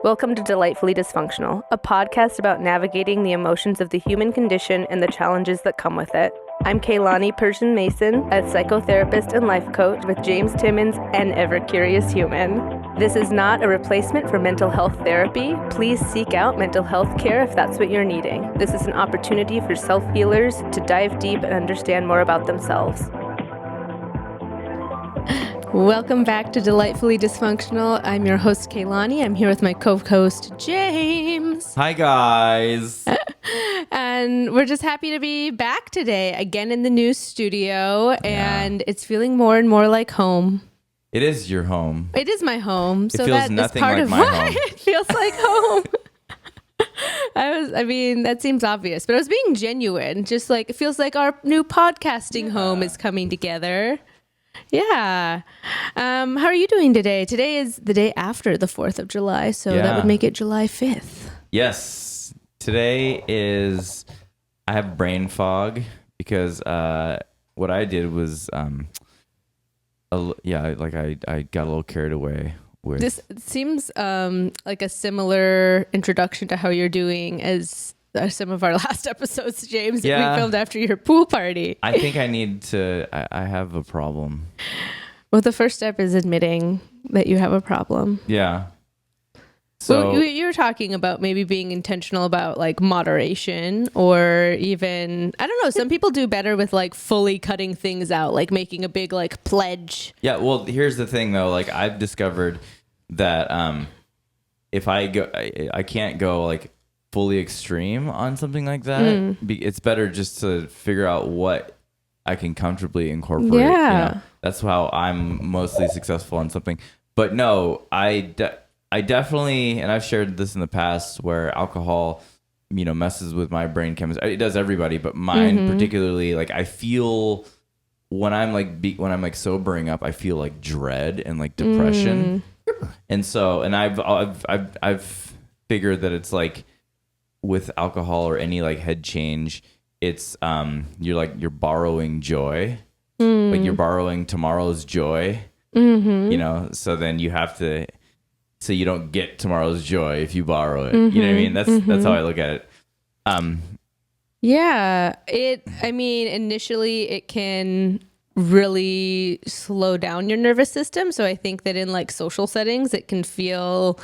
Welcome to Delightfully Dysfunctional, a podcast about navigating the emotions of the human condition and the challenges that come with it. I'm Keilani Persian Mason, a psychotherapist and life coach with James Timmons, an ever-curious human. This is not a replacement for mental health therapy. Please seek out mental health care if that's what you're needing. This is an opportunity for self-healers to dive deep and understand more about themselves. Welcome back to Delightfully Dysfunctional. I'm your host, Keilani. I'm here with my co-host, James. Hi, guys. And we're just happy to be back today, again in the new studio, and it's feeling more and more like home. It is your home. It is my home, It so feels that is nothing part like of my why home. it feels like home. That seems obvious, but I was being genuine. Just like, it feels like our new podcasting home is coming together. Yeah. How are you doing today? Today is the day after the 4th of July, so that would make it July 5th. Yes. Today is, I have brain fog because what I did was, I got a little carried away with. This seems like a similar introduction to how you're doing as some of our last episodes, James, that we filmed after your pool party. I think I have a problem. Well, the first step is admitting that you have a problem. Yeah. So you're talking about maybe being intentional about like moderation, or even, I don't know, some people do better with like fully cutting things out, like making a big like pledge. Yeah. Well, here's the thing though. Like I've discovered that if I can't go like fully extreme on something like that. It's better just to figure out what I can comfortably incorporate. Yeah. You know? That's how I'm mostly successful on something. But no, I definitely, and I've shared this in the past, where alcohol, messes with my brain chemistry. It does everybody, but mine particularly. Like I feel when I'm like sobering up, I feel like dread and like depression. And so, and I've figured that it's like, with alcohol or any like head change, it's you're borrowing joy, like you're borrowing tomorrow's joy, so then you have to, so you don't get tomorrow's joy if you borrow it. You know what I mean? That's how I look at it. Initially it can really slow down your nervous system, so I think that in like social settings it can feel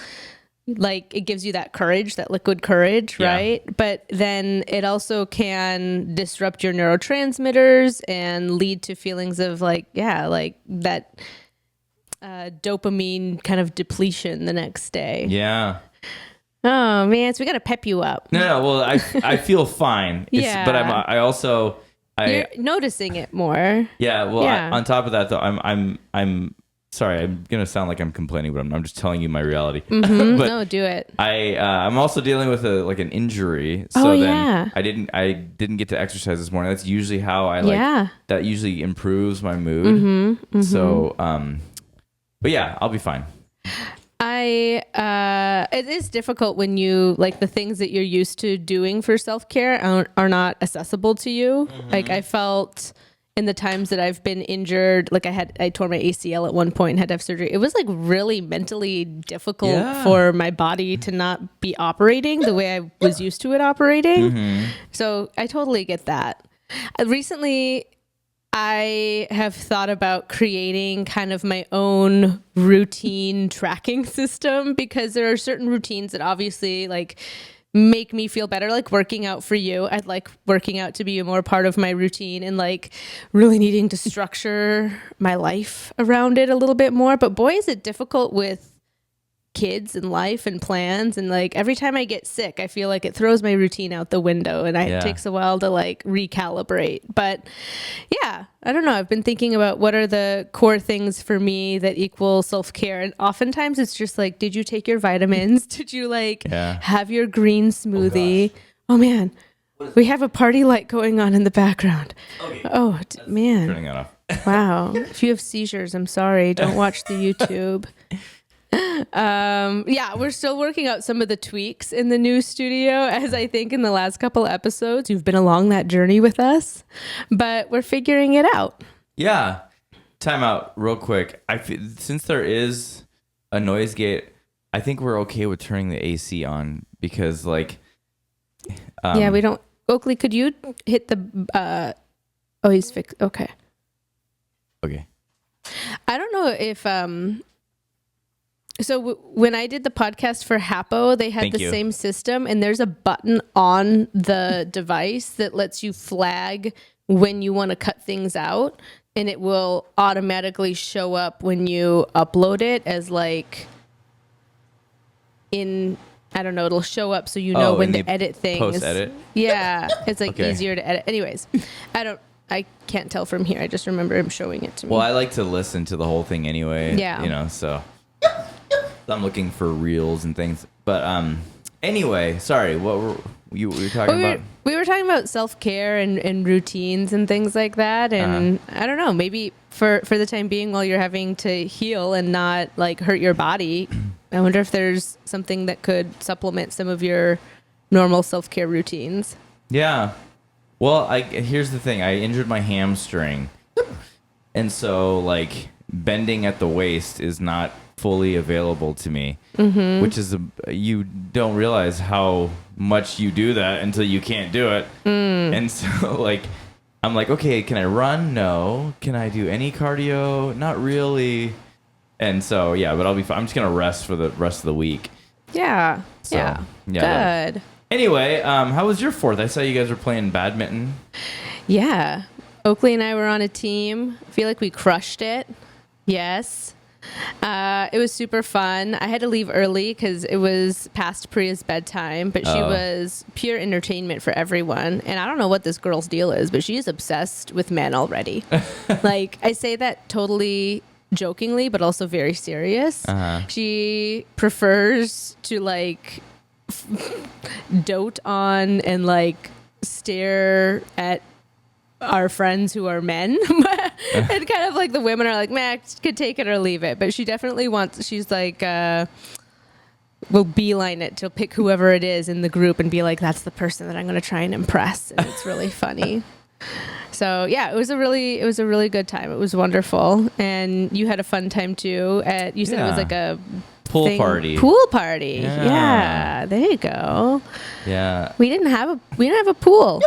like it gives you that courage, that liquid courage, right? But then it also can disrupt your neurotransmitters and lead to feelings of like that dopamine kind of depletion the next day. Yeah. Oh man, so we got to pep you up. No. Well, I feel fine. But you're noticing it more. Yeah. Well, on top of that though, I'm sorry, I'm gonna sound like I'm complaining, but I'm just telling you my reality. But no, do it. I'm also dealing with an injury, so I didn't get to exercise this morning. That's usually how that usually improves my mood. So, but yeah, I'll be fine. It is difficult when you like the things that you're used to doing for self-care are not accessible to you. Like I felt in the times that I've been injured, like I tore my ACL at one point and had to have surgery. It was like really mentally difficult for my body to not be operating the way I was used to it operating. So I totally get that. Recently, I have thought about creating kind of my own routine tracking system, because there are certain routines that obviously like make me feel better, like working out for you. I'd like working out to be a more part of my routine, and like really needing to structure my life around it a little bit more. But boy, is it difficult with kids and life and plans. And like every time I get sick, I feel like it throws my routine out the window, and it takes a while to like recalibrate. But yeah, I don't know. I've been thinking about what are the core things for me that equal self-care. And oftentimes it's just like, did you take your vitamins? Did you have your green smoothie? Oh man, we have a party light going on in the background. Okay. Oh man. Turning that off. Wow. If you have seizures, I'm sorry. Don't watch the YouTube. We're still working out some of the tweaks in the new studio, as I think in the last couple episodes you've been along that journey with us, but we're figuring it out. Time out real quick. Since there is a noise gate I think we're okay with turning the AC on because like, yeah, we don't. Oakley, could you hit the? Oh, he's fixed. Okay. Okay. I don't know if So when I did the podcast for Hapo, they had the same system, and there's a button on the device that lets you flag when you want to cut things out, and it will automatically show up when you upload it as like in, I don't know, it'll show up so you know when to edit things. Post edit? Yeah, it's like easier to edit. Anyways, I can't tell from here. I just remember him showing it to me. Well, I like to listen to the whole thing anyway. Yeah. You know, so I'm looking for reels and things. But anyway, sorry, what were you talking about? We were talking about self-care and routines and things like that. And I don't know, maybe for the time being while you're having to heal and not like hurt your body, I wonder if there's something that could supplement some of your normal self-care routines. Yeah. Well, here's the thing. I injured my hamstring. And so like bending at the waist is not fully available to me, which is you don't realize how much you do that until you can't do it. And so like I'm like, okay, can I run? No. Can I do any cardio? Not really. And so yeah, but I'll be fine. I'm just gonna rest for the rest of the week. Yeah. So, yeah. Good. Anyway, how was your 4th? I saw you guys were playing badminton. Yeah. Oakley and I were on a team. I feel like we crushed it. Yes. It was super fun. I had to leave early because it was past Priya's bedtime, but she was pure entertainment for everyone. And I don't know what this girl's deal is, but she's obsessed with men already. Like, I say that totally jokingly, but also very serious. She prefers to like dote on and like stare at our friends who are men. And kind of like the women are like, Max could take it or leave it, but she definitely wants, she's like will beeline it to pick whoever it is in the group and be like, that's the person that I'm going to try and impress. And it's really funny. So yeah, it was a really good time. It was wonderful. And you had a fun time too. You said it was like a pool party. Yeah, there you go. Yeah. We didn't have a pool.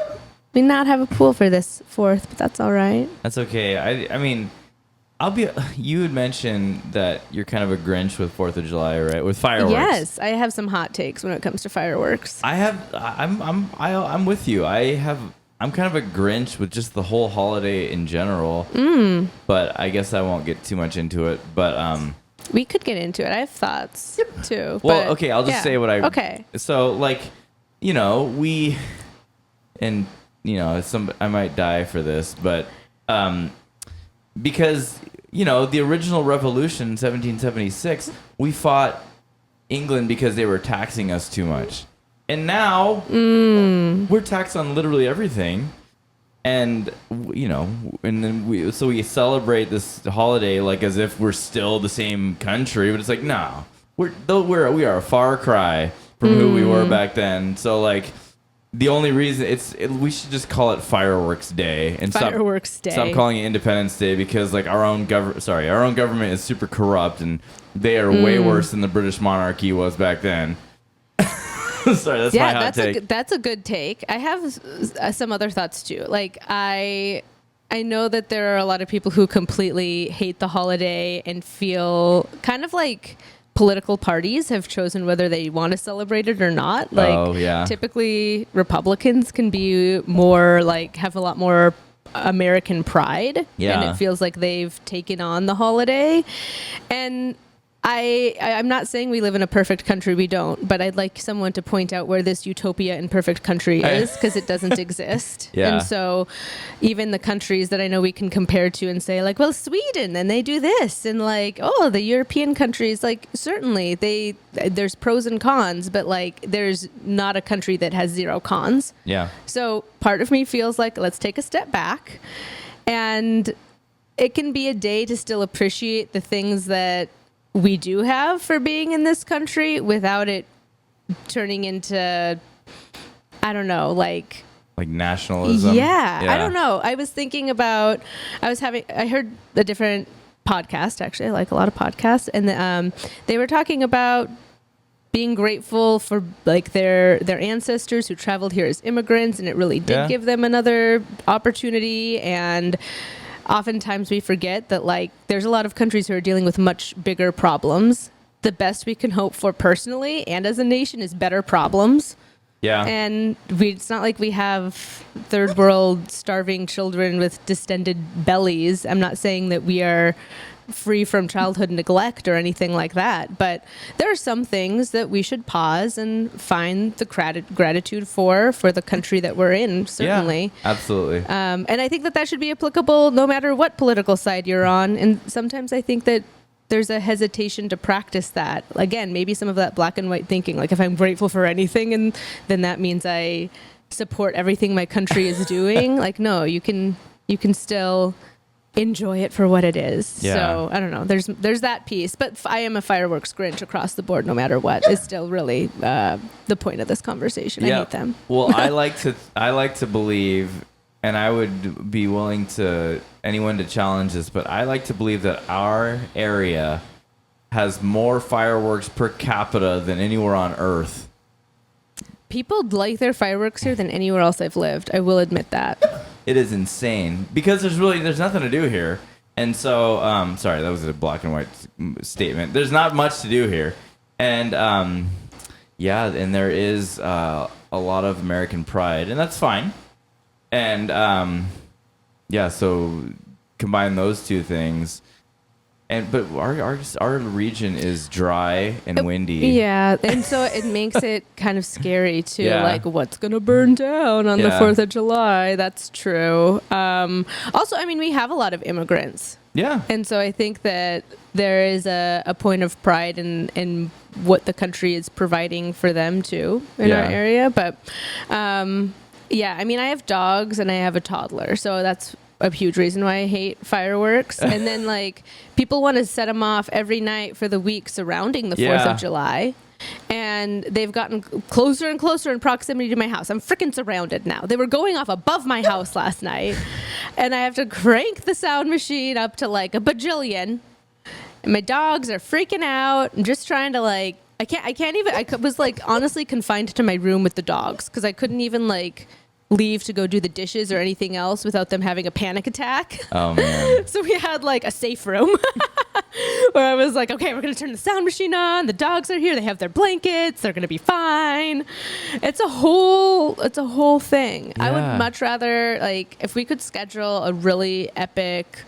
We did not have a pool for this 4th, but that's all right. That's okay. I mean, you had mentioned that you're kind of a Grinch with 4th of July, right? With fireworks. Yes, I have some hot takes when it comes to fireworks. I'm with you. I'm kind of a Grinch with just the whole holiday in general. But I guess I won't get too much into it. But we could get into it. I have thoughts too. Well, but, okay, I'll just say what I. Okay. So like, you know, I might die for this, but because you know the original revolution, 1776, we fought England because they were taxing us too much. And now we're taxed on literally everything, and you know, and then we celebrate this holiday like as if we're still the same country, but it's like no, we are a far cry from who we were back then. So like, the only reason we should just call it Fireworks Day and stop calling it Independence Day because like our own government is super corrupt and they are way worse than the British monarchy was back then. Sorry, that's my hot take. That's a good take. I have some other thoughts too. Like I know that there are a lot of people who completely hate the holiday and feel kind of like political parties have chosen whether they want to celebrate it or not. Like typically Republicans can be more like have a lot more American pride. Yeah. And it feels like they've taken on the holiday. And I'm not saying we live in a perfect country. We don't, but I'd like someone to point out where this utopia and perfect country is because it doesn't exist. Yeah. And so even the countries that I know we can compare to and say like, well, Sweden and they do this and like, oh, the European countries, like certainly there's pros and cons, but like there's not a country that has zero cons. Yeah. So part of me feels like let's take a step back, and it can be a day to still appreciate the things that we do have for being in this country without it turning into, I don't know, like nationalism. Yeah, I don't know. I was thinking about, I heard a different podcast, actually. I like a lot of podcasts. And they were talking about being grateful for like their ancestors who traveled here as immigrants, and it really did give them another opportunity. And oftentimes we forget that like there's a lot of countries who are dealing with much bigger problems. The best we can hope for personally and as a nation is better problems. Yeah. And it's not like we have third world starving children with distended bellies. I'm not saying that we are free from childhood neglect or anything like that, but there are some things that we should pause and find the gratitude for the country that we're in, certainly. Yeah, absolutely. And I think that should be applicable no matter what political side you're on. And sometimes I think that there's a hesitation to practice that. Again, maybe some of that black and white thinking, like if I'm grateful for anything, and then that means I support everything my country is doing. Like, no, you can still enjoy it for what it is. Yeah. So I don't know. There's that piece, but I am a fireworks Grinch across the board, no matter what. Is still really the point of this conversation. I hate them. Well, I like to believe, and I would be willing to anyone to challenge this, but I like to believe that our area has more fireworks per capita than anywhere on Earth. People like their fireworks here than anywhere else I've lived. I will admit that. It is insane because there's nothing to do here. And so, sorry, that was a black and white statement. There's not much to do here. And, and there is a lot of American pride, and that's fine. And, so combine those two things. But our region is dry and windy. Yeah, and so it makes it kind of scary too. Yeah. Like, what's gonna burn down on the 4th of July? That's true. Also, I mean, we have a lot of immigrants. Yeah, and so I think that there is a point of pride in what the country is providing for them too in our area. But I mean, I have dogs and I have a toddler, so that's a huge reason why I hate fireworks. And then like people want to set them off every night for the week surrounding the 4th of July. And they've gotten closer and closer in proximity to my house. I'm freaking surrounded now. They were going off above my house last night. And I have to crank the sound machine up to like a bajillion. And my dogs are freaking out. I'm just trying to like, I was like honestly confined to my room with the dogs because I couldn't even like leave to go do the dishes or anything else without them having a panic attack. Oh, man. So we had like a safe room where I was like, okay, we're going to turn the sound machine on. The dogs are here. They have their blankets. They're going to be fine. It's a whole thing. Yeah. I would much rather, like, if we could schedule a really epic,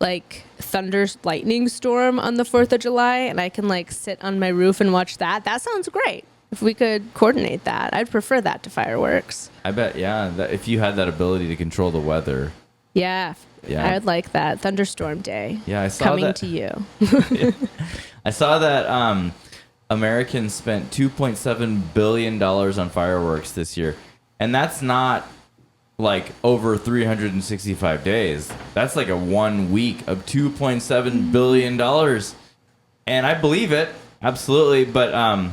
like, thunder lightning storm on the 4th of July and I can, like, sit on my roof and watch that. That sounds great. If we could coordinate that, I'd prefer that to fireworks. I bet, that if you had that ability to control the weather. Yeah, I'd like that. Thunderstorm day. Yeah, I saw coming that. to you. I saw that Americans spent $2.7 billion on fireworks this year. And that's not like over 365 days. That's like a 1 week of $2.7 billion. And I believe it, absolutely. But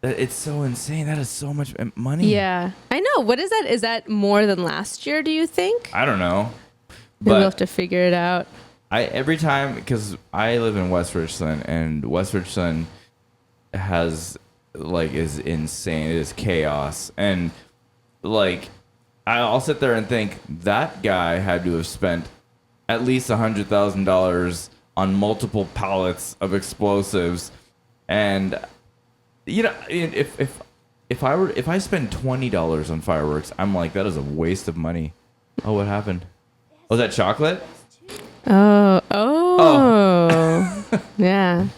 it's so insane. That is so much money. Yeah, I know. What is that? Is that more than last year, do you think? I don't know. But we'll have to figure it out. Every time, because I live in West Richland, and West Richland is insane. It is chaos. And like, I'll sit there and think that guy had to have spent at least $100,000 on multiple pallets of explosives. And you know, if I spend $20 on fireworks, I'm like, that is a waste of money. Oh, what happened? Was that chocolate? Oh. Yeah.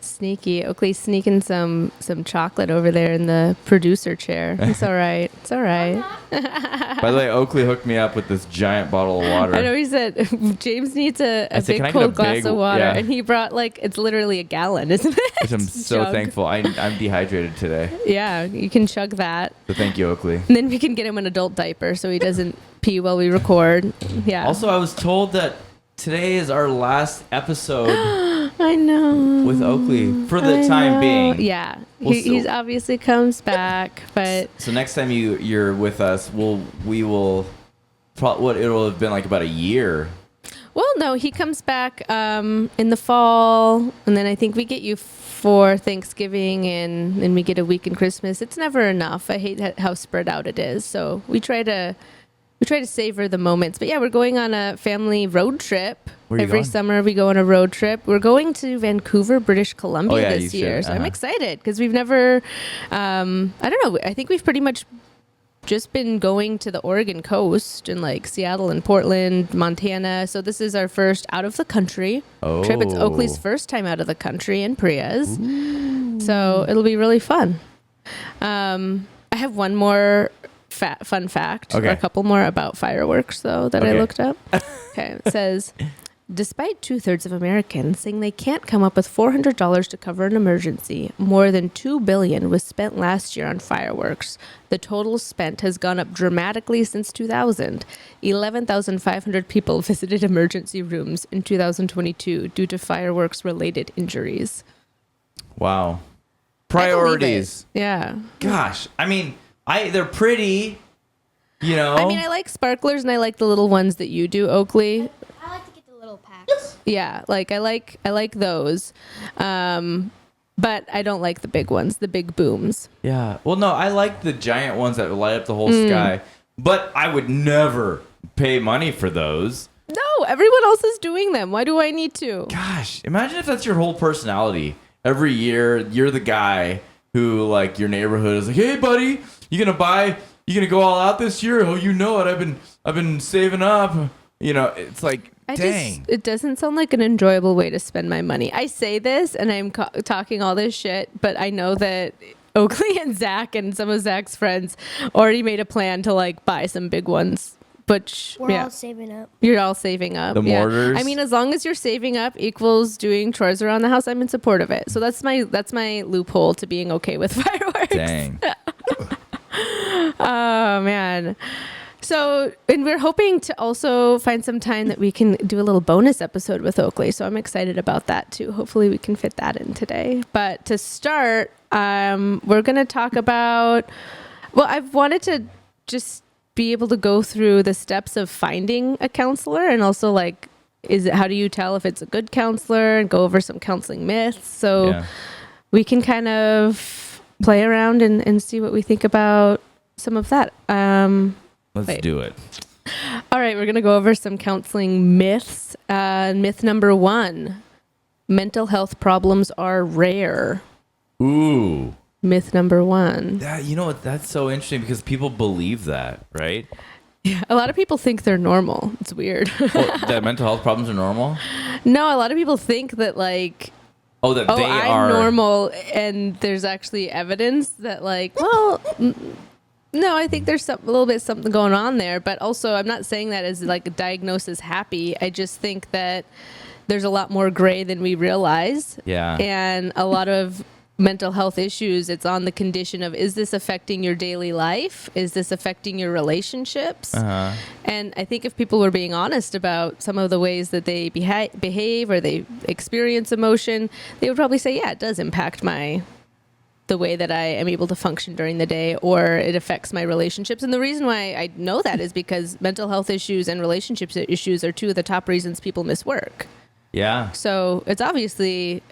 Sneaky. Oakley's sneaking some chocolate over there in the producer chair. It's all right. It's all right. By the way, Oakley hooked me up with this giant bottle of water. I know he said James needs a big cold glass of water, and he brought it's literally a gallon, isn't it? Which I'm so thankful. I'm dehydrated today. Yeah, you can chug that. So thank you, Oakley. And then we can get him an adult diaper so he doesn't pee while we record. Yeah. Also, I was told that today is our last episode. I know. With Oakley for the time being. Yeah. He's obviously comes back, but so next time you're with us, we will it'll have been like about a year. Well, no, he comes back in the fall, and then I think we get you for Thanksgiving and we get a week in Christmas. It's never enough. I hate how spread out it is. So we try to savor the moments. But yeah, we're going on a family road trip. Where are you Every going? summer we go on a road trip. We're going to Vancouver, British Columbia Oh, yeah, this you year. should. So I'm Uh-huh. excited because we've never, I don't know. I think we've pretty much just been going to the Oregon coast and like Seattle and Portland, Montana. So this is our first out of the country trip. It's Oakley's first time out of the country and Priya's. So it'll be really fun. I have one more fun fact, or a couple more about fireworks though that I looked up. Okay, it says, despite 2/3 of Americans saying they can't come up with $400 to cover an emergency, more than $2 billion was spent last year on fireworks. The total spent has gone up dramatically since 2000. 11,500 people visited emergency rooms in 2022 due to fireworks-related injuries. Wow. Priorities. Yeah. Gosh, I mean, they're pretty, you know. I mean, I like sparklers and I like the little ones that you do, Oakley. I like to get the little packs. Yeah, like I like those. But I don't like the big ones, the big booms. Yeah. Well, no, I like the giant ones that light up the whole sky, but I would never pay money for those. No, everyone else is doing them. Why do I need to? Gosh, imagine if that's your whole personality. Every year, you're the guy who, like, your neighborhood is like, "Hey, buddy, you gonna go all out this year? Oh, you know it. I've been saving up." You know, it's like, dang. It doesn't sound like an enjoyable way to spend my money. I say this and I'm talking all this shit, but I know that Oakley and Zach and some of Zach's friends already made a plan to like buy some big ones. But We're all saving up. You're all saving up. The mortars. I mean, as long as you're saving up equals doing chores around the house, I'm in support of it. So that's my loophole to being okay with fireworks. Dang. Oh man. So, and we're hoping to also find some time that we can do a little bonus episode with Oakley. So I'm excited about that too. Hopefully we can fit that in today. But to start, we're going to talk about, well, I've wanted to just be able to go through the steps of finding a counselor and also like, how do you tell if it's a good counselor, and go over some counseling myths. So we can kind of play around and see what we think about some of that. Let's do it. All right, we're going to go over some counseling myths. Myth number 1, mental health problems are rare. Ooh. Myth number 1. You know what? That's so interesting because people believe that, right? Yeah, a lot of people think they're normal. It's weird. Well, that mental health problems are normal? No, a lot of people think that like, they I'm are normal, and there's actually evidence that like, well, no, I think there's a little bit something going on there, but also I'm not saying that as like a diagnosis happy. I just think that there's a lot more gray than we realize. Yeah. And a lot of mental health issues, it's on the condition of, is this affecting your daily life? Is this affecting your relationships? Uh-huh. And I think if people were being honest about some of the ways that they behave or they experience emotion, they would probably say, yeah, it does impact the way that I am able to function during the day, or it affects my relationships. And the reason why I know that is because mental health issues and relationships issues are two of the top reasons people miss work. Yeah. So it's obviously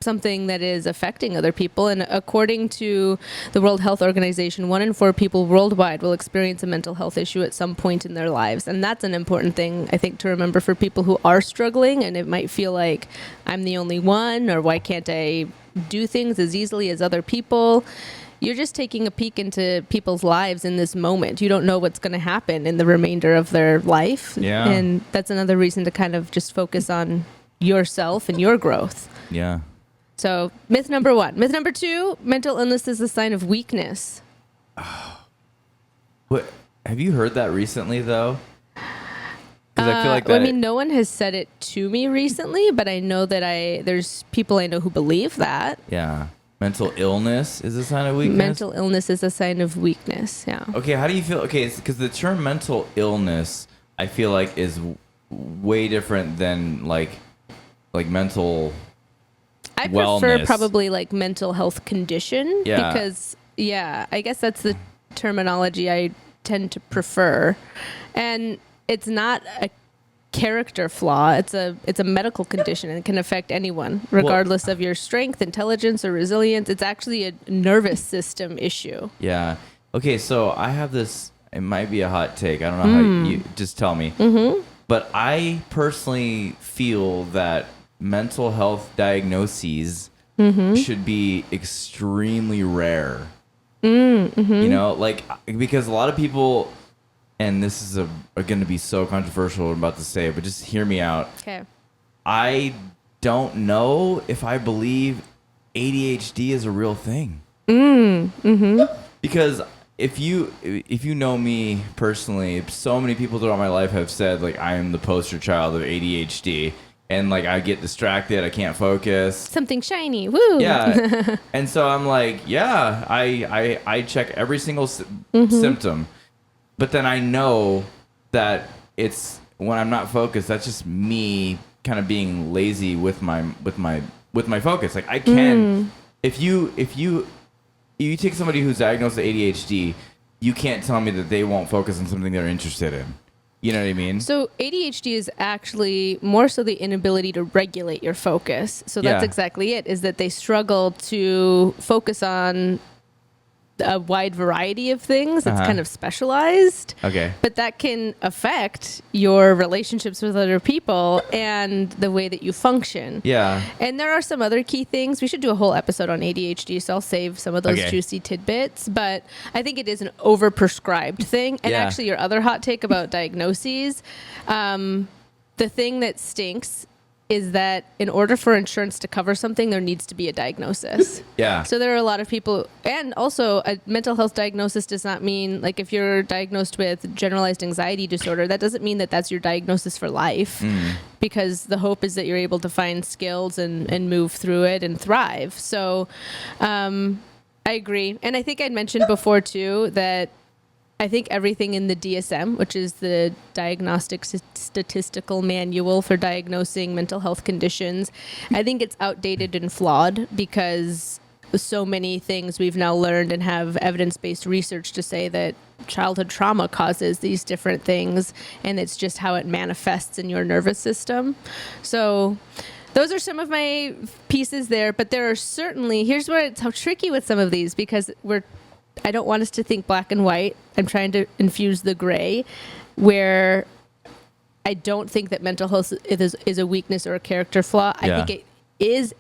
something that is affecting other people. And according to the World Health Organization, 1 in 4 people worldwide will experience a mental health issue at some point in their lives. And that's an important thing, I think, to remember for people who are struggling. And it might feel like I'm the only one, or why can't I do things as easily as other people? You're just taking a peek into people's lives in this moment. You don't know what's going to happen in the remainder of their life. Yeah. And that's another reason to kind of just focus on yourself and your growth. Yeah. So myth number 1. Myth number 2, mental illness is a sign of weakness. What, have you heard that recently though? Because I feel like I mean, no one has said it to me recently, but I know that there's people I know who believe that. Yeah. Mental illness is a sign of weakness? Mental illness is a sign of weakness, yeah. Okay, how do you feel? Okay, because the term mental illness, I feel like, is way different than like mental I wellness. prefer probably like mental health condition. Yeah. Because, I guess that's the terminology I tend to prefer. And it's not a character flaw. It's a medical condition and it can affect anyone, regardless of your strength, intelligence, or resilience. It's actually a nervous system issue. Yeah. Okay, so I have this. It might be a hot take. I don't know how you just tell me. Mm-hmm. But I personally feel that mental health diagnoses should be extremely rare. Mm-hmm. You know, like, because a lot of people, and this is going to be so controversial what I'm about to say, but just hear me out. Okay. I don't know if I believe ADHD is a real thing. Because if you know me personally, so many people throughout my life have said, like, I am the poster child of ADHD. And, like, I get distracted. I can't focus. Something shiny. Woo. Yeah. And so I'm like, yeah, I check every single symptom. But then I know that it's when I'm not focused, that's just me kind of being lazy with my focus. Like, I can if you take somebody who's diagnosed with ADHD, you can't tell me that they won't focus on something they're interested in. You know what I mean? So ADHD is actually more so the inability to regulate your focus. So that's exactly it, is that they struggle to focus on a wide variety of things. It's kind of specialized. Okay. But that can affect your relationships with other people and the way that you function. Yeah. And there are some other key things. We should do a whole episode on ADHD, so I'll save some of those juicy tidbits. But I think it is an overprescribed thing. And actually, your other hot take about diagnoses, the thing that stinks is that in order for insurance to cover something, there needs to be a diagnosis. Yeah. So there are a lot of people, and also a mental health diagnosis does not mean, like, if you're diagnosed with generalized anxiety disorder, that doesn't mean that that's your diagnosis for life, because the hope is that you're able to find skills and move through it and thrive. So I agree. And I think I'd mentioned before too that I think everything in the DSM, which is the Diagnostic Statistical Manual for Diagnosing Mental Health Conditions, I think it's outdated and flawed because so many things we've now learned and have evidence-based research to say that childhood trauma causes these different things, and it's just how it manifests in your nervous system. So those are some of my pieces there, but there are certainly, here's where it's how tricky with some of these, because I don't want us to think black and white. I'm trying to infuse the gray, where I don't think that mental health is a weakness or a character flaw. I think it is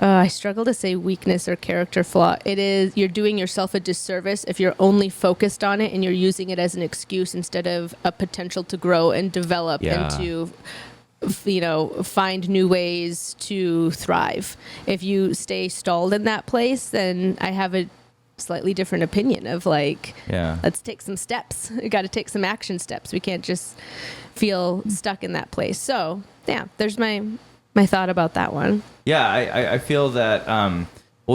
I struggle to say weakness or character flaw. It is, you're doing yourself a disservice if you're only focused on it and you're using it as an excuse instead of a potential to grow and develop and to find new ways to thrive. If you stay stalled in that place, then I have a slightly different opinion of, like, let's take some steps. We got to take some action steps. We can't just feel stuck in that place. So yeah, there's my thought about that one. Yeah, I feel that,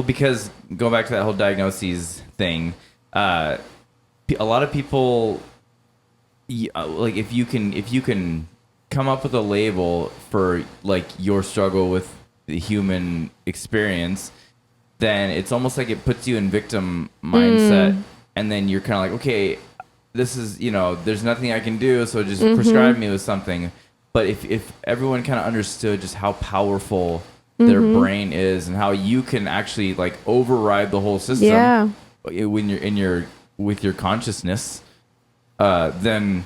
because going back to that whole diagnoses thing, a lot of people, like, if you can come up with a label for, like, your struggle with the human experience, then it's almost like it puts you in victim mindset, and then you're kind of like, okay, this is, there's nothing I can do, so just prescribe me with something. But if everyone kind of understood just how powerful their brain is and how you can actually, like, override the whole system when you're with your consciousness, then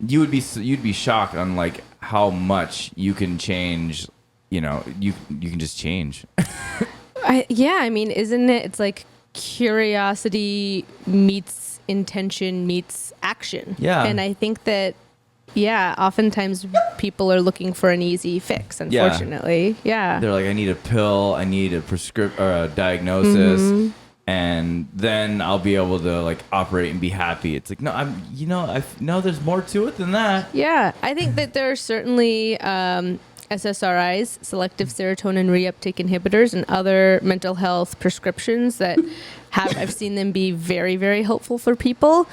you'd be shocked on, like, how much you can change. You can just change. I mean, isn't it? It's like curiosity meets intention meets action. Yeah. And I think that, oftentimes people are looking for an easy fix, unfortunately. Yeah. They're like, I need a pill, I need a prescription or a diagnosis, and then I'll be able to, like, operate and be happy. It's like, no, I know there's more to it than that. Yeah. I think that there are certainly SSRIs, selective serotonin reuptake inhibitors, and other mental health prescriptions that I've seen them be very, very helpful for people.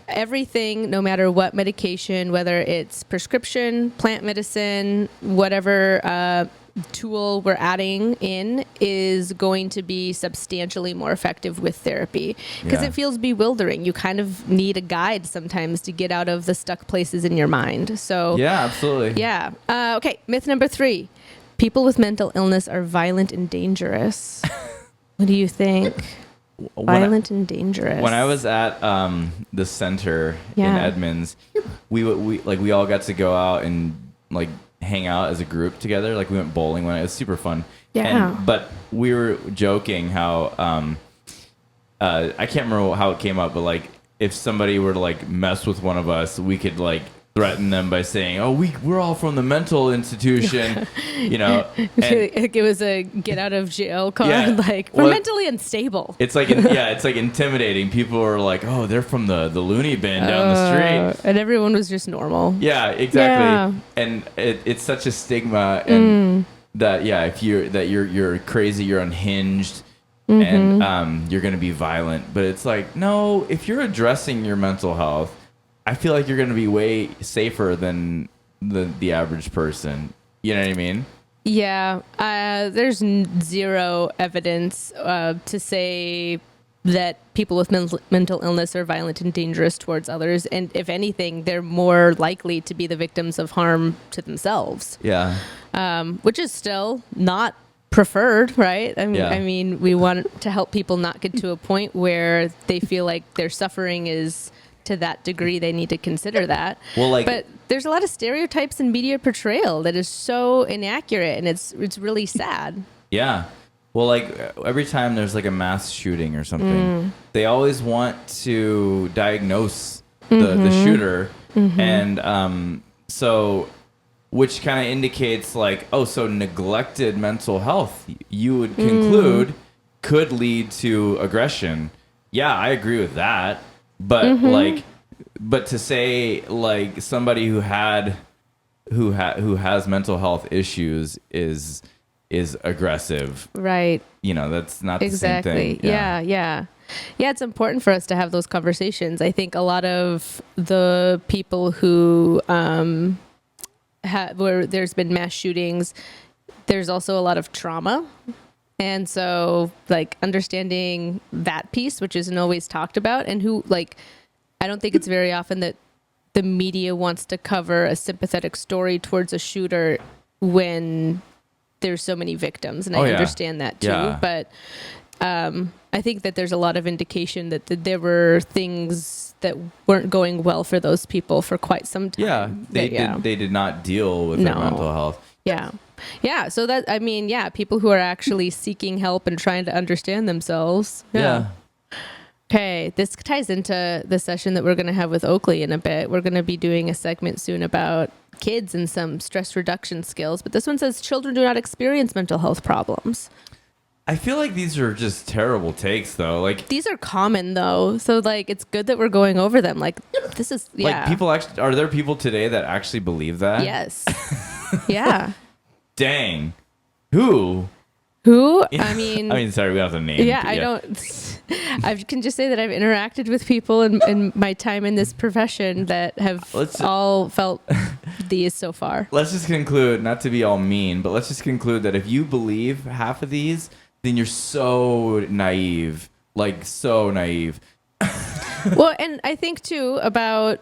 Everything, no matter what medication, whether it's prescription, plant medicine, whatever tool we're adding in is going to be substantially more effective with therapy because Yeah. it feels bewildering. You kind of need a guide sometimes to get out of the stuck places in your mind. So Yeah, absolutely. yeah. Okay. Myth number 3. People with mental illness are violent and dangerous. What do you think? Violent and dangerous. When I was at the center in Yeah. Edmonds, we all got to go out and like hang out as a group together. Like we went bowling it was super fun. Yeah. But we were joking how I can't remember how it came up, but like if somebody were to like mess with one of us, we could like threaten them by saying, "Oh, we're all from the mental institution," you know. And it was a get out of jail card. Yeah. Like we're Well, mentally unstable. it's like it's like intimidating. People are like, "Oh, they're from the loony bin down the street." And everyone was just normal. Yeah, exactly. Yeah. And it's such a stigma, and that if you're crazy, you're unhinged, and you're gonna be violent. But it's like, no, if you're addressing your mental health, I feel like you're gonna be way safer than the average person. You know what I mean? Yeah. There's zero evidence to say that people with mental illness are violent and dangerous towards others. And if anything, they're more likely to be the victims of harm to themselves. Yeah. Which is still not preferred, right? Yeah. I mean, we want to help people not get to a point where they feel like their suffering is to that degree they need to consider that. Well, like, but there's a lot of stereotypes in media portrayal that is so inaccurate, and it's really sad. Yeah. Well, like every time there's like a mass shooting or something, they always want to diagnose the shooter, and so which kind of indicates like, oh, so neglected mental health, you would conclude, could lead to aggression. Yeah, I agree with that. But but to say like somebody who has mental health issues is aggressive, Right. you know, that's not Exactly. the same thing. Yeah. It's important for us to have those conversations. I think a lot of the people who where there's been mass shootings, there's also a lot of trauma. And so, like, understanding that piece, which isn't always talked about, and who, like, I don't think it's very often that the media wants to cover a sympathetic story towards a shooter when there's so many victims. And I understand that too. Yeah. But I think that there's a lot of indication that there were things that weren't going well for those people for quite some time. Yeah, they did not deal with their mental health. Yeah. So that, I mean, people who are actually seeking help and trying to understand themselves. Yeah. Okay. This ties into the session that we're going to have with Oakley in a bit. We're going to be doing a segment soon about kids and some stress reduction skills. But this one says children do not experience mental health problems. I feel like these are just terrible takes, though. Like, these are common, though. So, like, it's good that we're going over them. Like, this is, like people actually, are there people today that actually believe that? Yes. Yeah. Dang. Who? I mean, sorry, we don't have to name. Yeah, I don't. I can just say that I've interacted with people in my time in this profession that have all felt these so far. Let's just conclude, not to be all mean, but let's just conclude that if you believe half of these, then you're so naive. Like, so naive. Well, and I think, too, about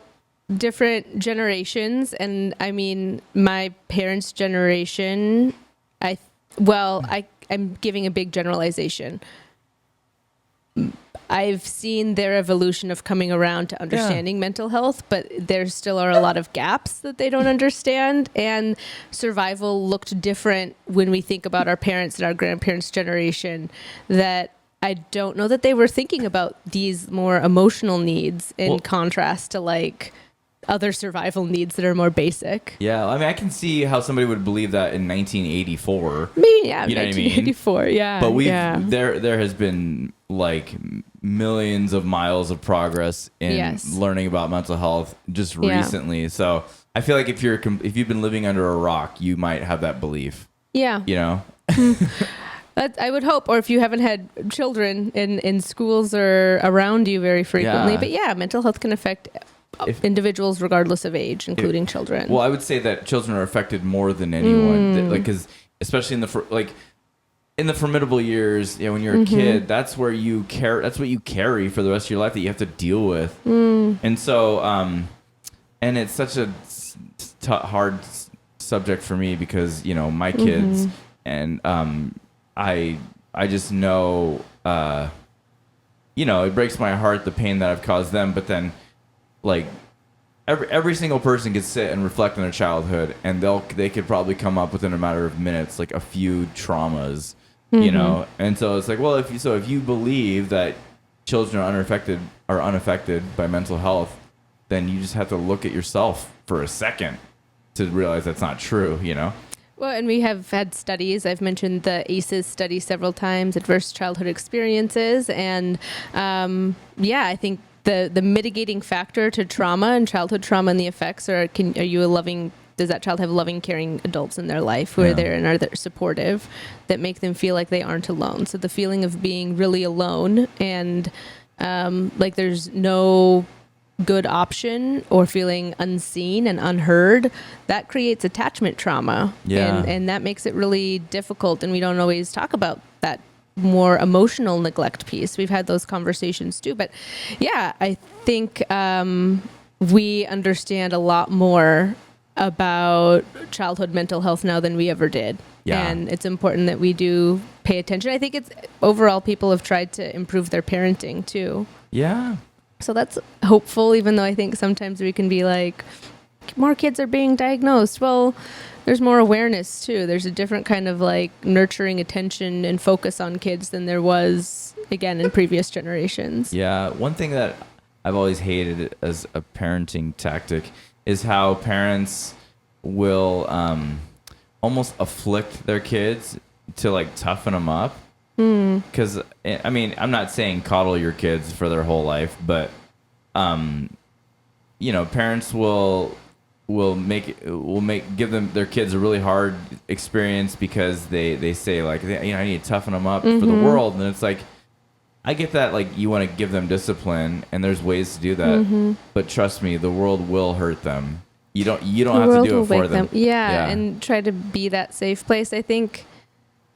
different generations. And, I mean, my parents' generation, I'm giving a big generalization. I've seen their evolution of coming around to understanding mental health, but there still are a lot of gaps that they don't understand. And survival looked different when we think about our parents and our grandparents' generation, that I don't know that they were thinking about these more emotional needs in contrast to like other survival needs that are more basic. Yeah, I mean, I can see how somebody would believe that in 1984. Maybe, yeah, you know 1984, what I mean? yeah. But there has been like millions of miles of progress in learning about mental health just recently. So I feel like if you've been living under a rock, you might have that belief. Yeah, you know. I would hope, or if you haven't had children in schools or around you very frequently. Yeah. But mental health can affect individuals regardless of age, including children. Well, I would say that children are affected more than anyone, like, because especially in in the formidable years, when you're a kid, that's where you care. That's what you carry for the rest of your life that you have to deal with. And so, and it's such a hard subject for me because, my kids and, I just know, it breaks my heart, the pain that I've caused them, but then like every single person could sit and reflect on their childhood and they could probably come up within a matter of minutes, like a few traumas, and so it's like, well, if you believe that children are unaffected by mental health, then you just have to look at yourself for a second to realize that's not true, Well, and we have had studies. I've mentioned the ACEs study several times, adverse childhood experiences. And I think the mitigating factor to trauma and childhood trauma and the effects does that child have loving, caring adults in their life who are there and are there supportive that make them feel like they aren't alone? So the feeling of being really alone and like there's no good option or feeling unseen and unheard, that creates attachment trauma. And that makes it really difficult. And we don't always talk about that more emotional neglect piece. We've had those conversations too. But I think we understand a lot more about childhood mental health now than we ever did. And it's important that we do pay attention. I think it's overall people have tried to improve their parenting too. So that's hopeful, even though I think sometimes we can be like, more kids are being diagnosed. Well, there's more awareness too. There's a different kind of like nurturing attention and focus on kids than there was, again, in previous generations. Yeah. One thing that I've always hated as a parenting tactic is how parents will almost afflict their kids to like toughen them up. Because I mean, I'm not saying coddle your kids for their whole life, but parents will give them their kids a really hard experience because they say like, I need to toughen them up for the world, and it's like, I get that, like you want to give them discipline, and there's ways to do that, but trust me, the world will hurt them. You don't have to do it for them. Yeah, and try to be that safe place. I think.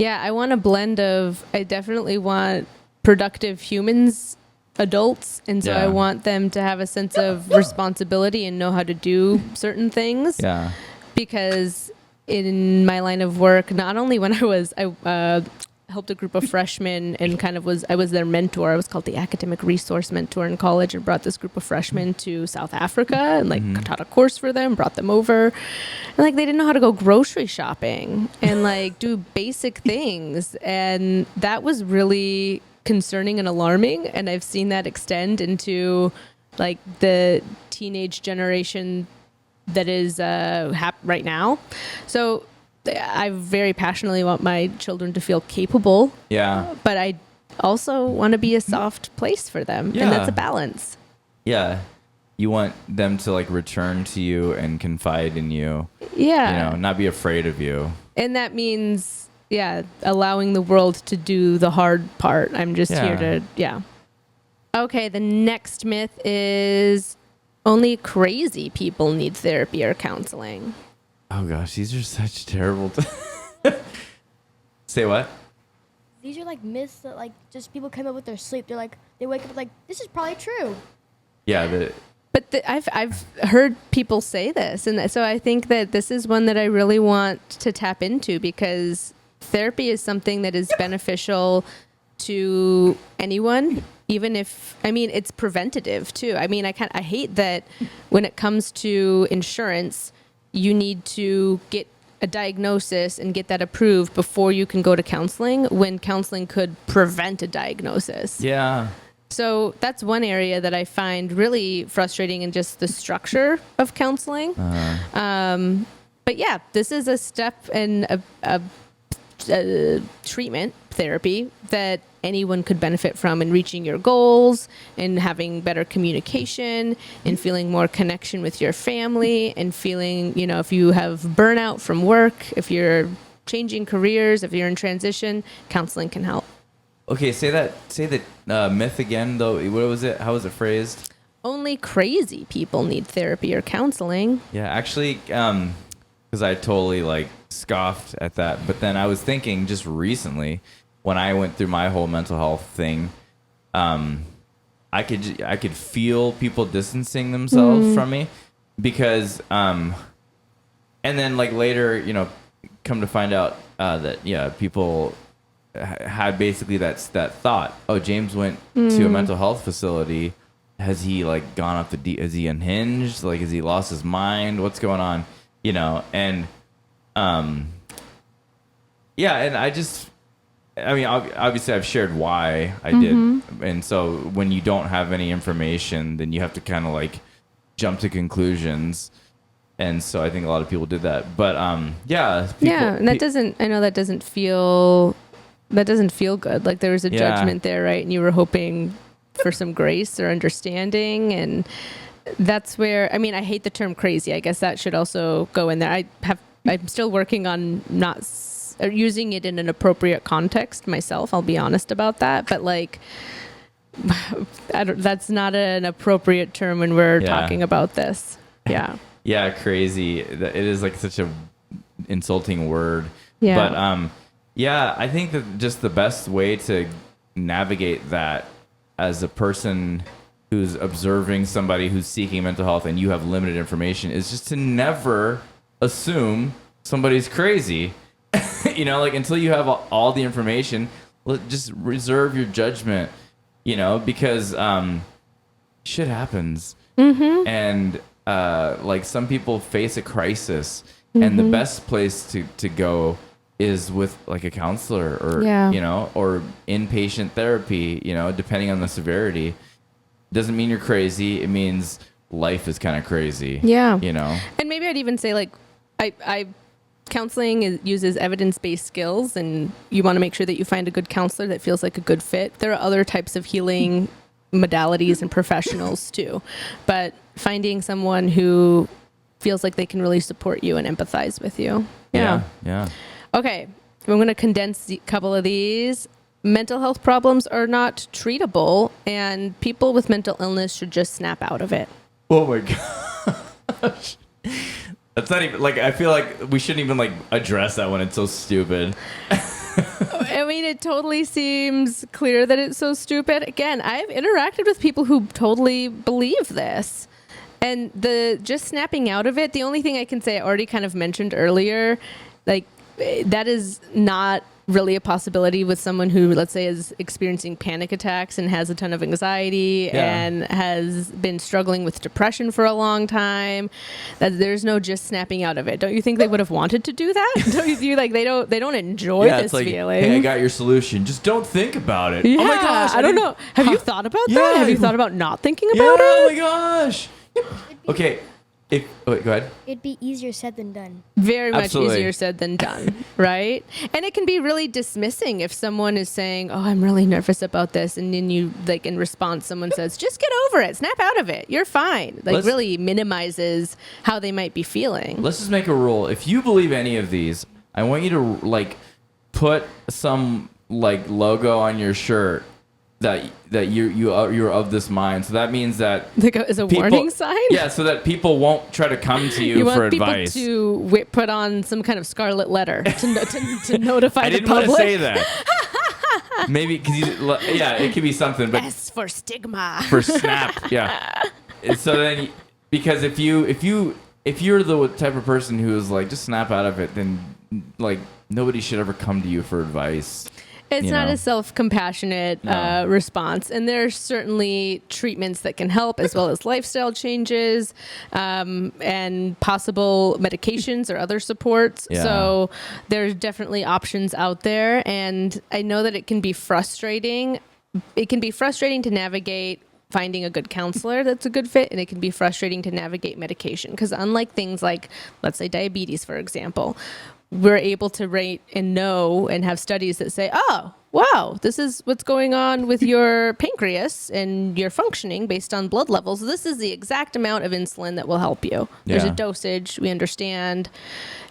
Yeah, I want a blend of, I definitely want productive humans, adults, and so I want them to have a sense of responsibility and know how to do certain things. Yeah. Because in my line of work, not only when I helped a group of freshmen and I was their mentor. I was called the academic resource mentor in college and brought this group of freshmen to South Africa and like taught a course for them, brought them over. And like they didn't know how to go grocery shopping and like do basic things. And that was really concerning and alarming. And I've seen that extend into like the teenage generation that is right now. So I very passionately want my children to feel capable. Yeah. But I also want to be a soft place for them. Yeah. And that's a balance. Yeah. You want them to like return to you and confide in you. Yeah. Not be afraid of you. And that means, allowing the world to do the hard part. I'm just here to, Okay. The next myth is only crazy people need therapy or counseling. Oh gosh, these are such terrible. Say what? These are like myths that like just people come up with their sleep. They're like they wake up like this is probably true. Yeah, I've heard people say this, and so I think that this is one that I really want to tap into because therapy is something that is beneficial to anyone. Even if, it's preventative too. I hate that when it comes to insurance, you need to get a diagnosis and get that approved before you can go to counseling when counseling could prevent a diagnosis. Yeah. So that's one area that I find really frustrating in just the structure of counseling. But this is a step in a treatment therapy that anyone could benefit from in reaching your goals and having better communication and feeling more connection with your family and feeling, if you have burnout from work, if you're changing careers, if you're in transition, counseling can help. Okay, say the myth again though. What was it? How was it phrased? Only crazy people need therapy or counseling. Yeah, actually, because I totally scoffed at that. But then I was thinking just recently when I went through my whole mental health thing, I could feel people distancing themselves from me because, and then like later, come to find out that people had basically that thought. Oh, James went to a mental health facility. Has he like gone off is he unhinged? Like, has he lost his mind? What's going on? And and obviously I've shared why I did. And so when you don't have any information, then you have to kind of like jump to conclusions. And so I think a lot of people did that. But and that doesn't feel good. Like there was a judgment there, right? And you were hoping for some grace or understanding, and that's where I hate the term crazy. I guess that should also go in there. I'm still working on not using it in an appropriate context myself. I'll be honest about that, but like that's not an appropriate term when we're talking about this. Yeah. Yeah, crazy. It is like such a insulting word. Yeah. But I think that just the best way to navigate that as a person who's observing somebody who's seeking mental health and you have limited information is just to never assume somebody's crazy. Like until you have all the information, just reserve your judgment, because shit happens. And like some people face a crisis and the best place to go is with like a counselor or or inpatient therapy, depending on the severity. Doesn't mean you're crazy. It means life is kind of crazy. Yeah. And maybe I'd even say like counseling uses evidence-based skills, and you want to make sure that you find a good counselor that feels like a good fit. There are other types of healing modalities and professionals too, but finding someone who feels like they can really support you and empathize with you. Yeah. Okay, I'm going to condense a couple of these. Mental health problems are not treatable, and people with mental illness should just snap out of it. Oh my gosh. That's not even, like, I feel like we shouldn't even, like, address that when it's so stupid. It totally seems clear that it's so stupid. Again, I've interacted with people who totally believe this. And the just snapping out of it, the only thing I can say, I already kind of mentioned earlier, like, that is not really a possibility with someone who, let's say, is experiencing panic attacks and has a ton of anxiety and has been struggling with depression for a long time. That there's no just snapping out of it. Don't you think they would have wanted to do that? Don't you feel like they don't enjoy this feeling? Hey, I got your solution. Just don't think about it. Yeah, oh my gosh, I don't know. Have you thought about that? Have you thought about not thinking about it? Oh my gosh. Okay. Go ahead. It'd be easier said than done. Very much Absolutely. easier said than done, right? And it can be really dismissing if someone is saying, "Oh, I'm really nervous about this," and then you, like, in response, someone says, "Just get over it. Snap out of it. You're fine." Like, really minimizes how they might be feeling. Let's just make a rule. If you believe any of these, I want you to, like, put some, like, logo on your shirt that you're of this mind. So that means that is a warning sign. Yeah, so that people won't try to come to you for advice. You want people to put on some kind of scarlet letter to notify the public. I didn't want to say that. Maybe because it could be something. But S for stigma. For snap, yeah. So then, because if you're the type of person who is like, just snap out of it, then like nobody should ever come to you for advice. It's not a self-compassionate response. And there are certainly treatments that can help, as well as lifestyle changes and possible medications or other supports. Yeah. So there's definitely options out there. And I know that it can be frustrating. It can be frustrating to navigate finding a good counselor that's a good fit, and it can be frustrating to navigate medication. Because unlike things like, let's say, diabetes, for example, we're able to rate and know and have studies that say, oh, wow, this is what's going on with your pancreas and your functioning based on blood levels. This is the exact amount of insulin that will help you. There's a dosage. We understand.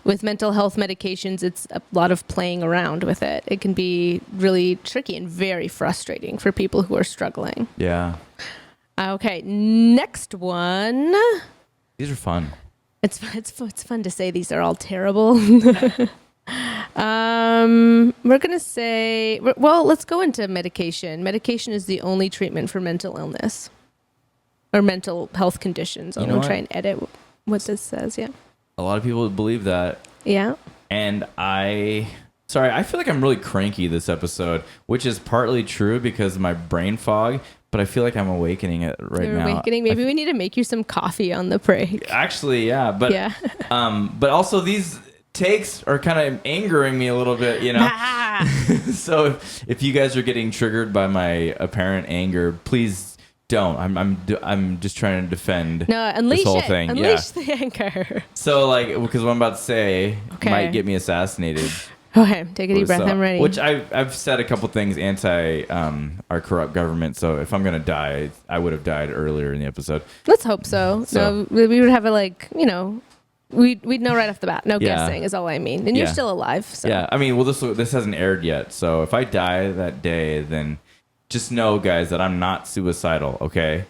With mental health medications, it's a lot of playing around with it. It can be really tricky and very frustrating for people who are struggling. Yeah. Okay, next one. These are fun. It's fun to say these are all terrible. We're gonna say, well, let's go into medication. Medication is the only treatment for mental illness or mental health conditions. I'm You know gonna what? try and edit what this says. Yeah. A lot of people believe that. Yeah. And I feel like I'm really cranky this episode, which is partly true because of my brain fog, but I feel like I'm awakening it right You're now. awakening. Maybe we need to make you some coffee on the break. Actually, yeah, but Yeah. but also these takes are kind of angering me a little bit, you know. So if you guys are getting triggered by my apparent anger, please don't. I'm just trying to defend No, unleash this whole it. thing. Unleash the anger. So like, because what I'm about to say Okay. might get me assassinated. Okay, take a deep breath. So- I'm ready. Which I've said a couple things anti our corrupt government. So if I'm gonna die, I would have died earlier in the episode. Let's hope so. So- No, we would have a we'd know right off the bat. No Yeah. guessing is all I mean. And you're Yeah. still alive. So. Yeah, I mean, well, this hasn't aired yet. So if I die that day, then just know, guys, that I'm not suicidal. Okay.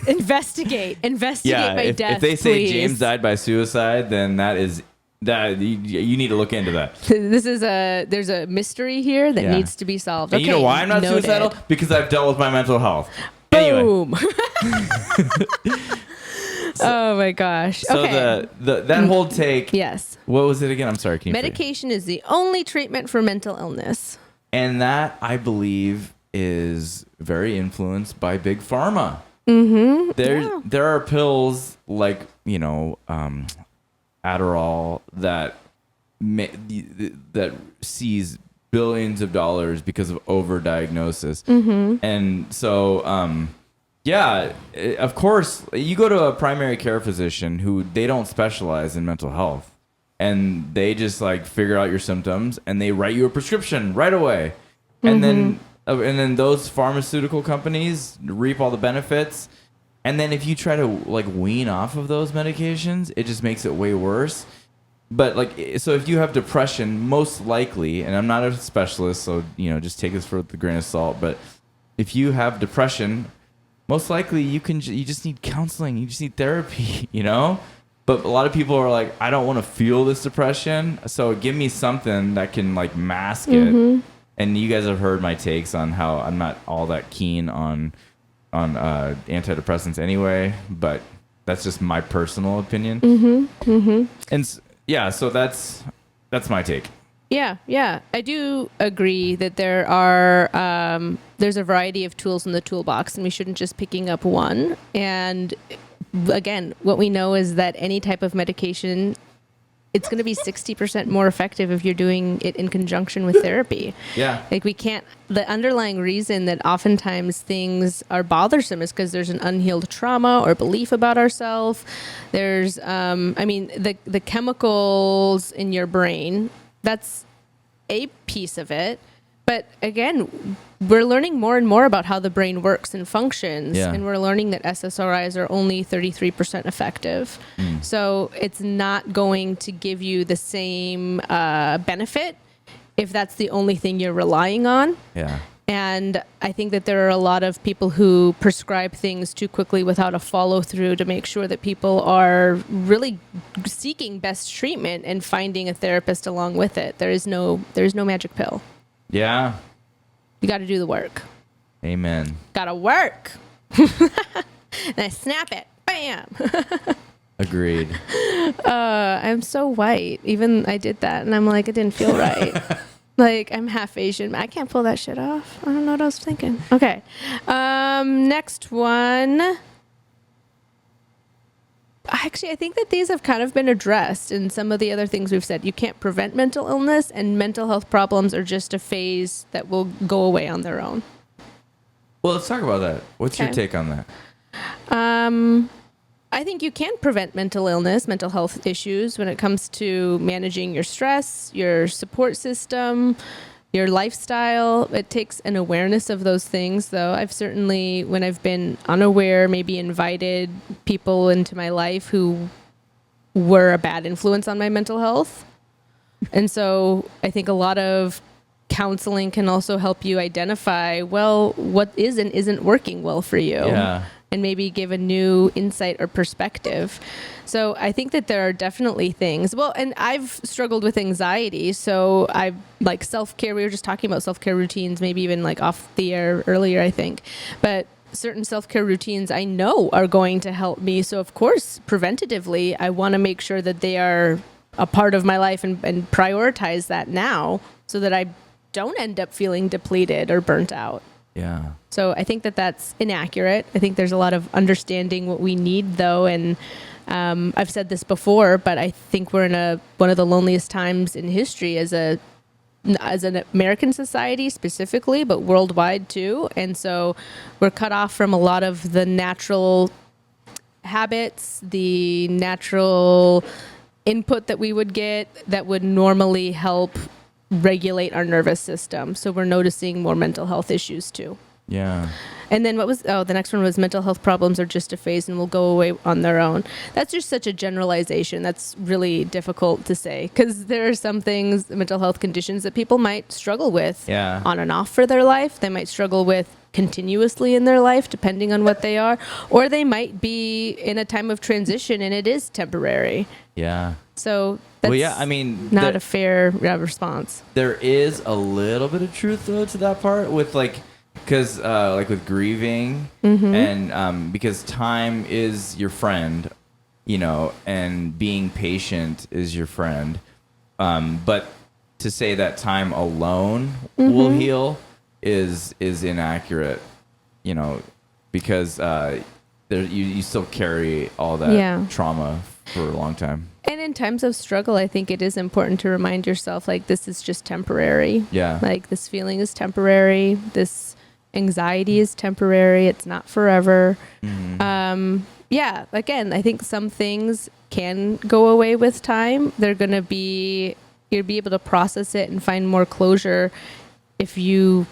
Investigate Yeah. my If death. they say please. James died by suicide, then that you need to look into that. There's a mystery here that Yeah. needs to be solved. And Okay, you know why I'm not noted. suicidal? Because I've dealt with my mental health. Anyway, Boom. Oh my gosh. so Okay. that whole take. Yes. What was it again? I'm sorry. Can you Medication is the only treatment for mental illness. And that, I believe, is very influenced by big pharma. Mm-hmm. There are pills like, Adderall that sees billions of dollars because of overdiagnosis. Mm-hmm. And so, of course, you go to a primary care physician who they don't specialize in mental health. And they just figure out your symptoms and they write you a prescription right away. And then those pharmaceutical companies reap all the benefits. And then if you try to wean off of those medications, it just makes it way worse. But so if you have depression, most likely, and I'm not a specialist, so just take this with a grain of salt. But if you have depression, most likely you just need counseling, you just need therapy, But a lot of people are like, I don't want to feel this depression, so give me something that can mask it. And you guys have heard my takes on how I'm not all that keen on antidepressants anyway, but that's just my personal opinion. And so that's my take. Yeah. I do agree that there's a variety of tools in the toolbox and we shouldn't just picking up one. And again, what we know is that any type of medication, it's going to be 60% more effective if you're doing it in conjunction with therapy. Yeah. The underlying reason that oftentimes things are bothersome is because there's an unhealed trauma or belief about ourselves. There's, the chemicals in your brain, that's a piece of it. But again, we're learning more and more about how the brain works and functions. Yeah. And we're learning that SSRIs are only 33% effective. So it's not going to give you the same benefit if that's the only thing you're relying on. Yeah. And I think that there are a lot of people who prescribe things too quickly without a follow through to make sure that people are really seeking best treatment and finding a therapist along with it. There's no magic pill. Yeah. You got to do the work. Amen. Got to work. And I snap it. Bam. Agreed. I'm so white. Even I did that and I'm like, it didn't feel right. I'm half Asian. I can't pull that shit off. I don't know what I was thinking. Okay. Next one. Actually, I think that these have kind of been addressed in some of the other things we've said. You can't prevent mental illness, and mental health problems are just a phase that will go away on their own. Well, let's talk about that. What's your Okay. take on that? I think you can prevent mental illness, mental health issues when it comes to managing your stress, your support system, your lifestyle. It takes an awareness of those things, though. I've certainly, when I've been unaware, maybe invited people into my life who were a bad influence on my mental health. And so I think a lot of counseling can also help you identify, well, what is and isn't working well for you. Yeah. and maybe give a new insight or perspective. So I think that there are definitely things. Well, and I've struggled with anxiety. So I like self-care. We were just talking about self-care routines, maybe even like off the air earlier, I think. But certain self-care routines I know are going to help me. So of course, preventatively, I want to make sure that they are a part of my life and prioritize that now so that I don't end up feeling depleted or burnt out. Yeah. So I think that that's inaccurate. I think there's a lot of understanding what we need, though. And I've said this before, but I think we're in one of the loneliest times in history as an American society specifically, but worldwide too. And so we're cut off from a lot of the natural habits, the natural input that we would get that would normally help regulate our nervous system. So we're noticing more mental health issues too. Yeah. And then the next one was mental health problems are just a phase and will go away on their own. That's just such a generalization. That's really difficult to say because there are some things, mental health conditions that people might struggle with on and off for their life. They might struggle with continuously in their life, depending on what they are, or they might be in a time of transition and it is temporary. Yeah. So that's not a fair response. There is a little bit of truth though to that part with because with grieving and because time is your friend, and being patient is your friend. But to say that time alone will heal is inaccurate, because you still carry all that trauma for a long time. And in times of struggle, I think it is important to remind yourself, this is just temporary. Yeah. This feeling is temporary. This anxiety is temporary. It's not forever. Again, I think some things can go away with time. They're going to you'll be able to process it and find more closure if you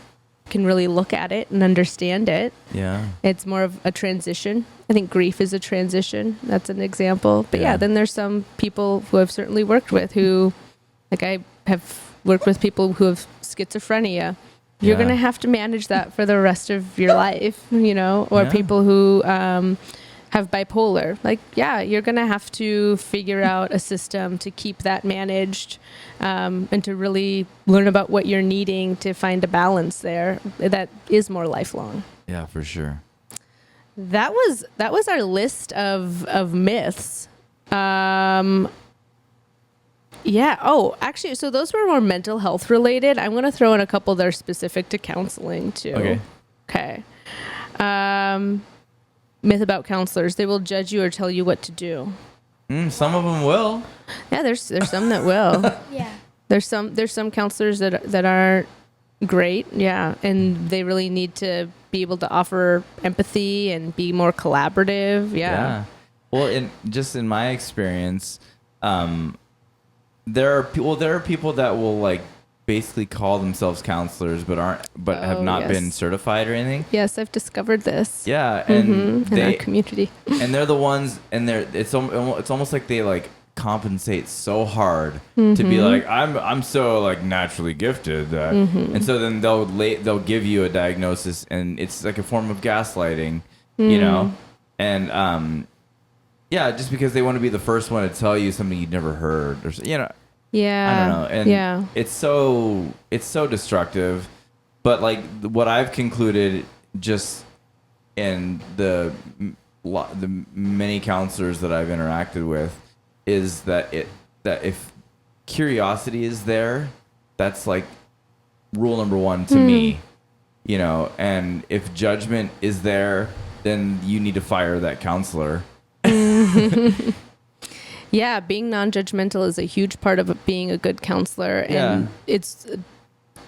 can really look at it and understand it. Yeah. It's more of a transition. I think grief is a transition. That's an example. But then there's some people who I've certainly worked with who, I have worked with people who have schizophrenia. You're going to have to manage that for the rest of your life, or people who have bipolar. You're going to have to figure out a system to keep that managed and to really learn about what you're needing to find a balance there that is more lifelong. Yeah, for sure. That was our list of myths. Oh, actually, so those were more mental health related. I'm going to throw in a couple that are specific to counseling too. Okay. Myth about counselors: they will judge you or tell you what to do. Some of them will. Yeah, there's some that will. Yeah. There's some counselors that aren't great. Yeah, and they really need to be able to offer empathy and be more collaborative. Yeah. Well, in my experience, there are people that will basically call themselves counselors but have not been certified or anything. Yes, I've discovered this. Yeah, and in our community. And they're the ones, and it's almost like they compensate so hard to be I'm so naturally gifted that, and so then they'll give you a diagnosis, and it's like a form of gaslighting, and just because they want to be the first one to tell you something you'd never heard, or Yeah. I don't know, and it's so destructive. But what I've concluded just in the many counselors that I've interacted with is that if curiosity is there, that's rule number one to me, and if judgment is there, then you need to fire that counselor. Yeah, being non-judgmental is a huge part of being a good counselor, and it's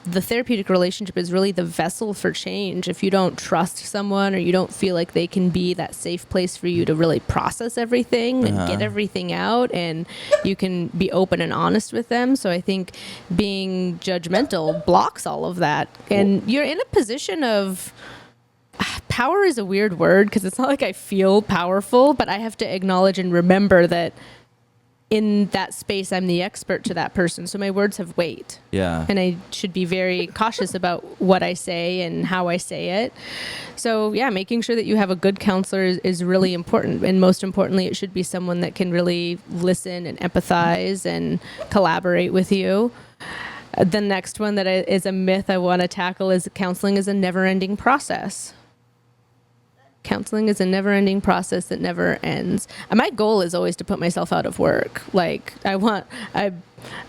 the therapeutic relationship is really the vessel for change. If you don't trust someone or you don't feel like they can be that safe place for you to really process everything and get everything out, and you can be open and honest with them. So I think being judgmental blocks all of that, and you're in a position of power is a weird word because it's not like I feel powerful, but I have to acknowledge and remember that in that space, I'm the expert to that person. So my words have weight. Yeah. And I should be very cautious about what I say and how I say it. So yeah, making sure that you have a good counselor is really important. And most importantly, it should be someone that can really listen and empathize and collaborate with you. The next one that is a myth I want to tackle is counseling is a never-ending process. Counseling is a never-ending process that never ends. And my goal is always to put myself out of work. Like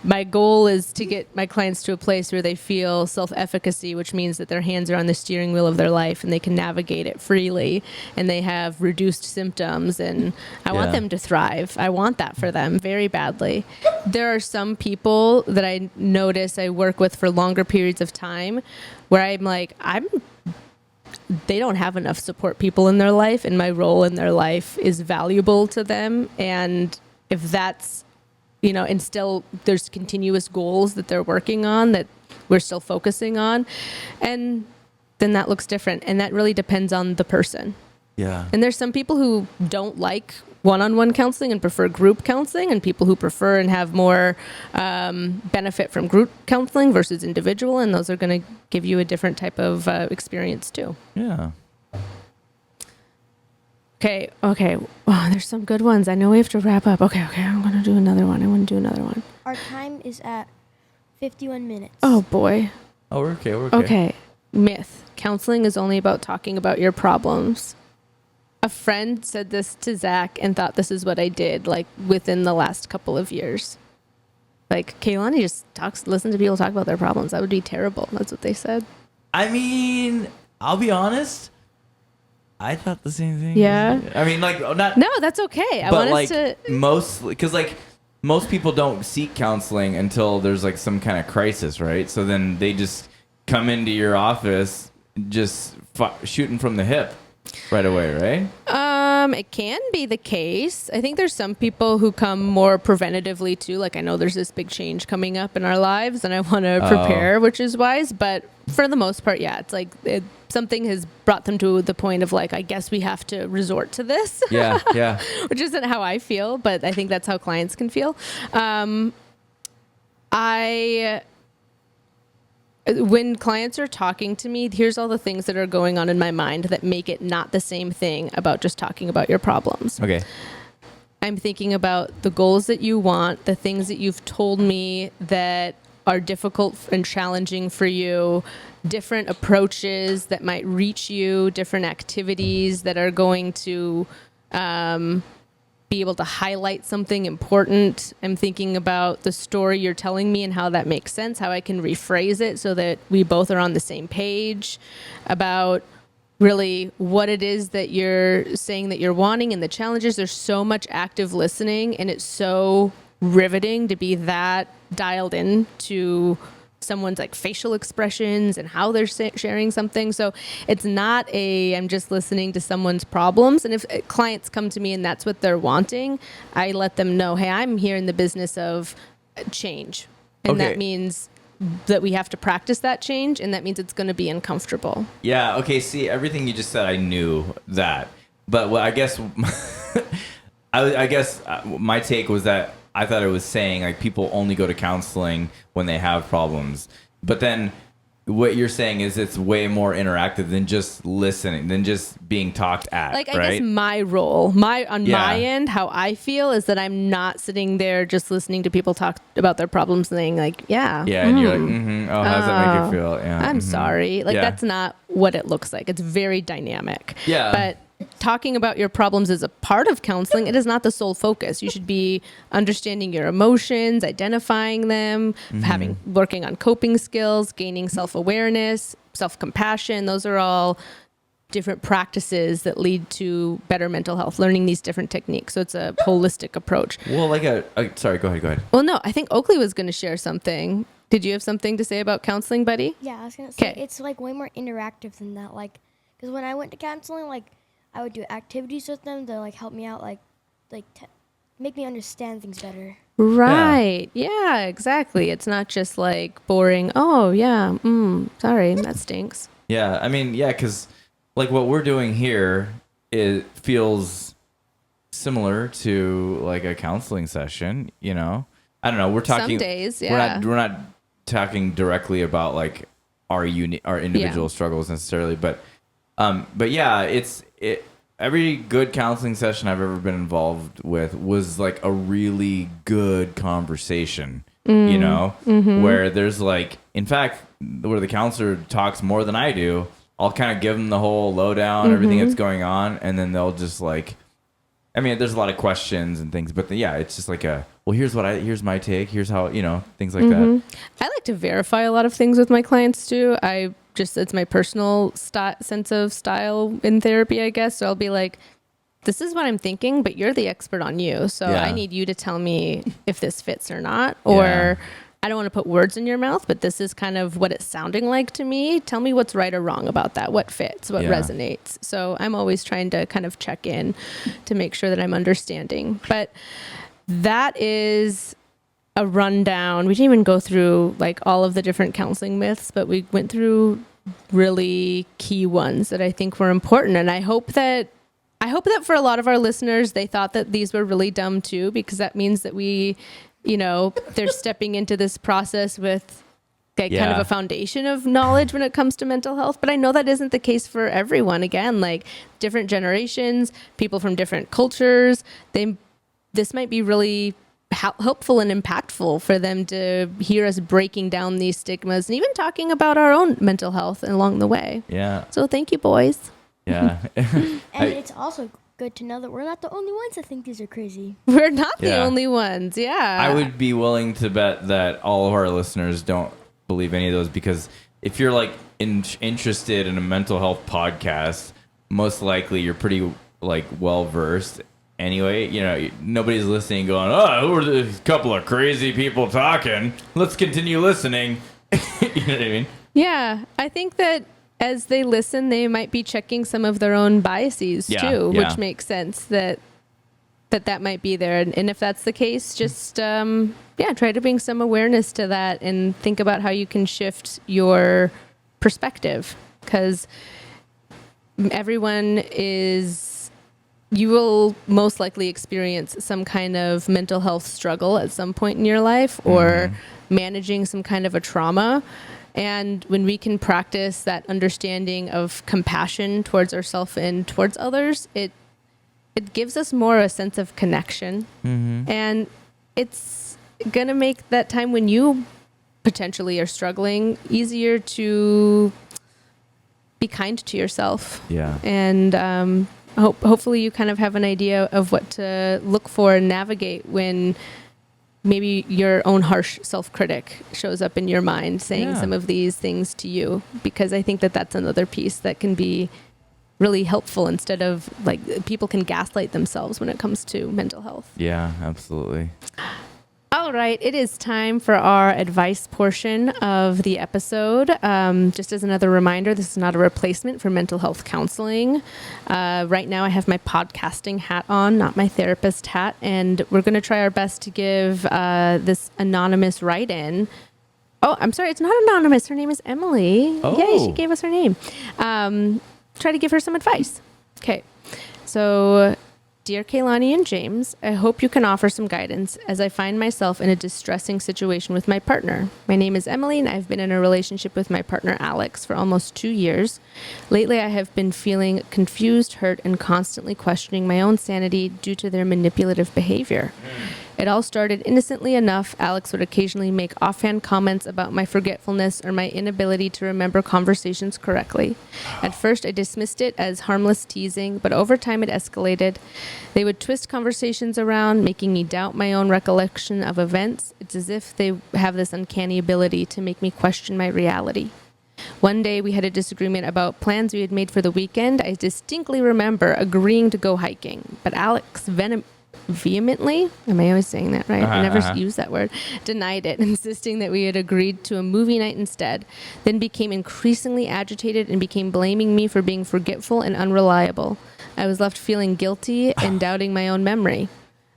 my goal is to get my clients to a place where they feel self-efficacy, which means that their hands are on the steering wheel of their life and they can navigate it freely and they have reduced symptoms, and I want them to thrive. I want that for them very badly. There are some people that I notice I work with for longer periods of time where I'm like, they don't have enough support people in their life, and my role in their life is valuable to them. And if that's, and still there's continuous goals that they're working on that we're still focusing on, and then that looks different. And that really depends on the person. Yeah. And there's some people who don't like one-on-one counseling and prefer group counseling, and people who prefer and have more benefit from group counseling versus individual, and those are going to give you a different type of experience too. Yeah. Okay. Oh, there's some good ones. I know we have to wrap up. Okay. I'm going to do another one. Our time is at 51 minutes. Oh, boy. Oh, we're okay. Okay. Myth. Counseling is only about talking about your problems. A friend said this to Zach and thought this is what I did, like, within the last couple of years. Like, Keilani just listen to people talk about their problems. That would be terrible. That's what they said. I mean, I'll be honest. I thought the same thing. Yeah. I mean, like, not. No, that's okay. I want us to. Mostly, because, like, most people don't seek counseling until there's, like, some kind of crisis, right? So then they just come into your office just shooting from the hip right away, right? It can be the case. I think there's some people who come more preventatively too. Like, I know there's this big change coming up in our lives and I want to prepare, which is wise. But for the most part, yeah, it's like something has brought them to the point of like, I guess we have to resort to this. Yeah. Which isn't how I feel, but I think that's how clients can feel. When clients are talking to me, here's all the things that are going on in my mind that make it not the same thing about just talking about your problems. Okay. I'm thinking about the goals that you want, the things that you've told me that are difficult and challenging for you, different approaches that might reach you, different activities that are going to be able to highlight something important. I'm thinking about the story you're telling me and how that makes sense, how I can rephrase it so that we both are on the same page about really what it is that you're saying that you're wanting and the challenges. There's so much active listening, and it's so riveting to be that dialed in to someone's like facial expressions and how they're sharing something. So it's not I'm just listening to someone's problems. And if clients come to me and that's what they're wanting, I let them know, hey, I'm here in the business of change. And that means that we have to practice that change. And that means it's going to be uncomfortable. Yeah. Okay. See, everything you just said, I knew that. But I guess, I guess my take was that I thought it was saying like people only go to counseling when they have problems. But then what you're saying is it's way more interactive than just listening, than just being talked at. Like, I right? guess my role, my end, how I feel is that I'm not sitting there just listening to people talk about their problems and saying like, and you're like, oh, how does that make you feel? Yeah, I'm sorry. Like, that's not what it looks like. It's very dynamic. Yeah. But talking about your problems is a part of counseling. It is not the sole focus. You should be understanding your emotions, identifying them, working on coping skills, gaining self-awareness, self-compassion. Those are all different practices that lead to better mental health, learning these different techniques. So it's a holistic approach. Well, like sorry, go ahead. Well, no, I think Oakley was going to share something. Did you have something to say about counseling, buddy? Yeah, I was going to say, it's like way more interactive than that. Like, because when I went to counseling, like, I would do activities with them to like help me out, make me understand things better. Right. Yeah, exactly. It's not just like boring. Oh yeah. Sorry, that stinks. Yeah. I mean, yeah, because like what we're doing here, it feels similar to like a counseling session, you know. I don't know. We're talking Some days, we're not talking directly about like our individual struggles necessarily, but yeah, every good counseling session I've ever been involved with was like a really good conversation, you know, where there's like, in fact, where the counselor talks more than I do. I'll kind of give them the whole lowdown, everything that's going on, and then they'll just like, I mean, there's a lot of questions and things, but yeah, it's just like here's my take, here's how, you know, things like that. I like to verify a lot of things with my clients too. It's my personal sense of style in therapy, I guess. So I'll be like, this is what I'm thinking, but you're the expert on you. So I need you to tell me if this fits or not, or I don't want to put words in your mouth, but this is kind of what it's sounding like to me. Tell me what's right or wrong about that. What fits, what resonates. So I'm always trying to kind of check in to make sure that I'm understanding. But that is a rundown. We didn't even go through like all of the different counseling myths, but we went through really key ones that I think were important. And I hope that for a lot of our listeners, they thought that these were really dumb too, because that means that they're stepping into this process with kind of a foundation of knowledge when it comes to mental health. But I know that isn't the case for everyone. Again, like different generations, people from different cultures, this might be really helpful and impactful for them to hear us breaking down these stigmas and even talking about our own mental health along the way. Yeah. So thank you, boys. Yeah. And it's also good to know that we're not the only ones that think these are crazy. We're not the only ones. Yeah. I would be willing to bet that all of our listeners don't believe any of those, because if you're like interested in a mental health podcast, most likely you're pretty like well versed. Anyway, you know, nobody's listening going, oh, who are these couple of crazy people talking? Let's continue listening. You know what I mean? Yeah. I think that as they listen, they might be checking some of their own biases too, which makes sense that might be there. And if that's the case, just, try to bring some awareness to that and think about how you can shift your perspective, because you will most likely experience some kind of mental health struggle at some point in your life, or managing some kind of a trauma. And when we can practice that understanding of compassion towards ourselves and towards others, it gives us more a sense of connection. And it's going to make that time when you potentially are struggling easier to be kind to yourself. Yeah. And hopefully you kind of have an idea of what to look for and navigate when maybe your own harsh self-critic shows up in your mind saying some of these things to you, because I think that that's another piece that can be really helpful, instead of like people can gaslight themselves when it comes to mental health. Yeah, absolutely. All right, it is time for our advice portion of the episode. Just as another reminder, this is not a replacement for mental health counseling. Right now I have my podcasting hat on, not my therapist hat, and we're going to try our best to give this anonymous write-in. Oh, I'm sorry, it's not anonymous. Her name is Emily. Oh. Yay, she gave us her name. Try to give her some advice. Okay, so... Dear Keilani and James, I hope you can offer some guidance as I find myself in a distressing situation with my partner. My name is Emily and I've been in a relationship with my partner Alex for almost 2 years. Lately, I have been feeling confused, hurt, and constantly questioning my own sanity due to their manipulative behavior. It all started innocently enough. Alex would occasionally make offhand comments about my forgetfulness or my inability to remember conversations correctly. At first, I dismissed it as harmless teasing, but over time it escalated. They would twist conversations around, making me doubt my own recollection of events. It's as if they have this uncanny ability to make me question my reality. One day, we had a disagreement about plans we had made for the weekend. I distinctly remember agreeing to go hiking, but Alex vehemently, am I always saying that right? I never use that word, denied it, insisting that we had agreed to a movie night instead, then became increasingly agitated and began blaming me for being forgetful and unreliable. I was left feeling guilty and doubting my own memory.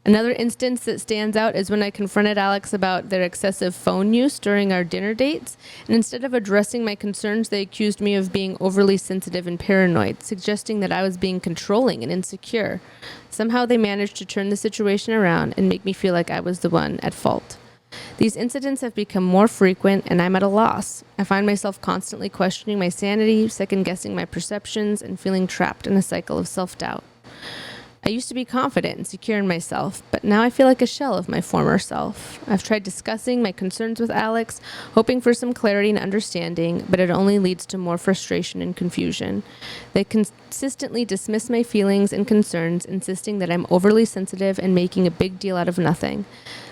Another instance that stands out is when I confronted Alex about their excessive phone use during our dinner dates, and instead of addressing my concerns, they accused me of being overly sensitive and paranoid, suggesting that I was being controlling and insecure. Somehow they managed to turn the situation around and make me feel like I was the one at fault. These incidents have become more frequent, and I'm at a loss. I find myself constantly questioning my sanity, second-guessing my perceptions, and feeling trapped in a cycle of self-doubt. I used to be confident and secure in myself, but now I feel like a shell of my former self. I've tried discussing my concerns with Alex, hoping for some clarity and understanding, but it only leads to more frustration and confusion. They consistently dismiss my feelings and concerns, insisting that I'm overly sensitive and making a big deal out of nothing.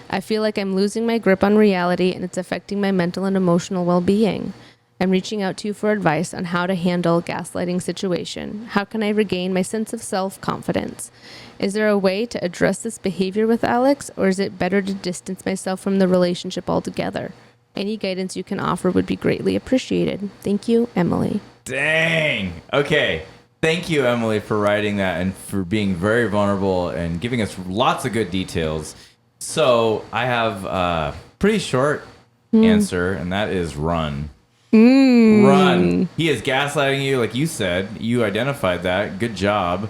I feel like I'm losing my grip on reality, and it's affecting my mental and emotional well-being. I'm reaching out to you for advice on how to handle gaslighting situation. How can I regain my sense of self-confidence? Is there a way to address this behavior with Alex, or is it better to distance myself from the relationship altogether? Any guidance you can offer would be greatly appreciated. Thank you, Emily. Dang. Okay. Thank you, Emily, for writing that and for being very vulnerable and giving us lots of good details. So I have a pretty short answer, and that is run. Run. He is gaslighting you, like you said. You identified that. Good job.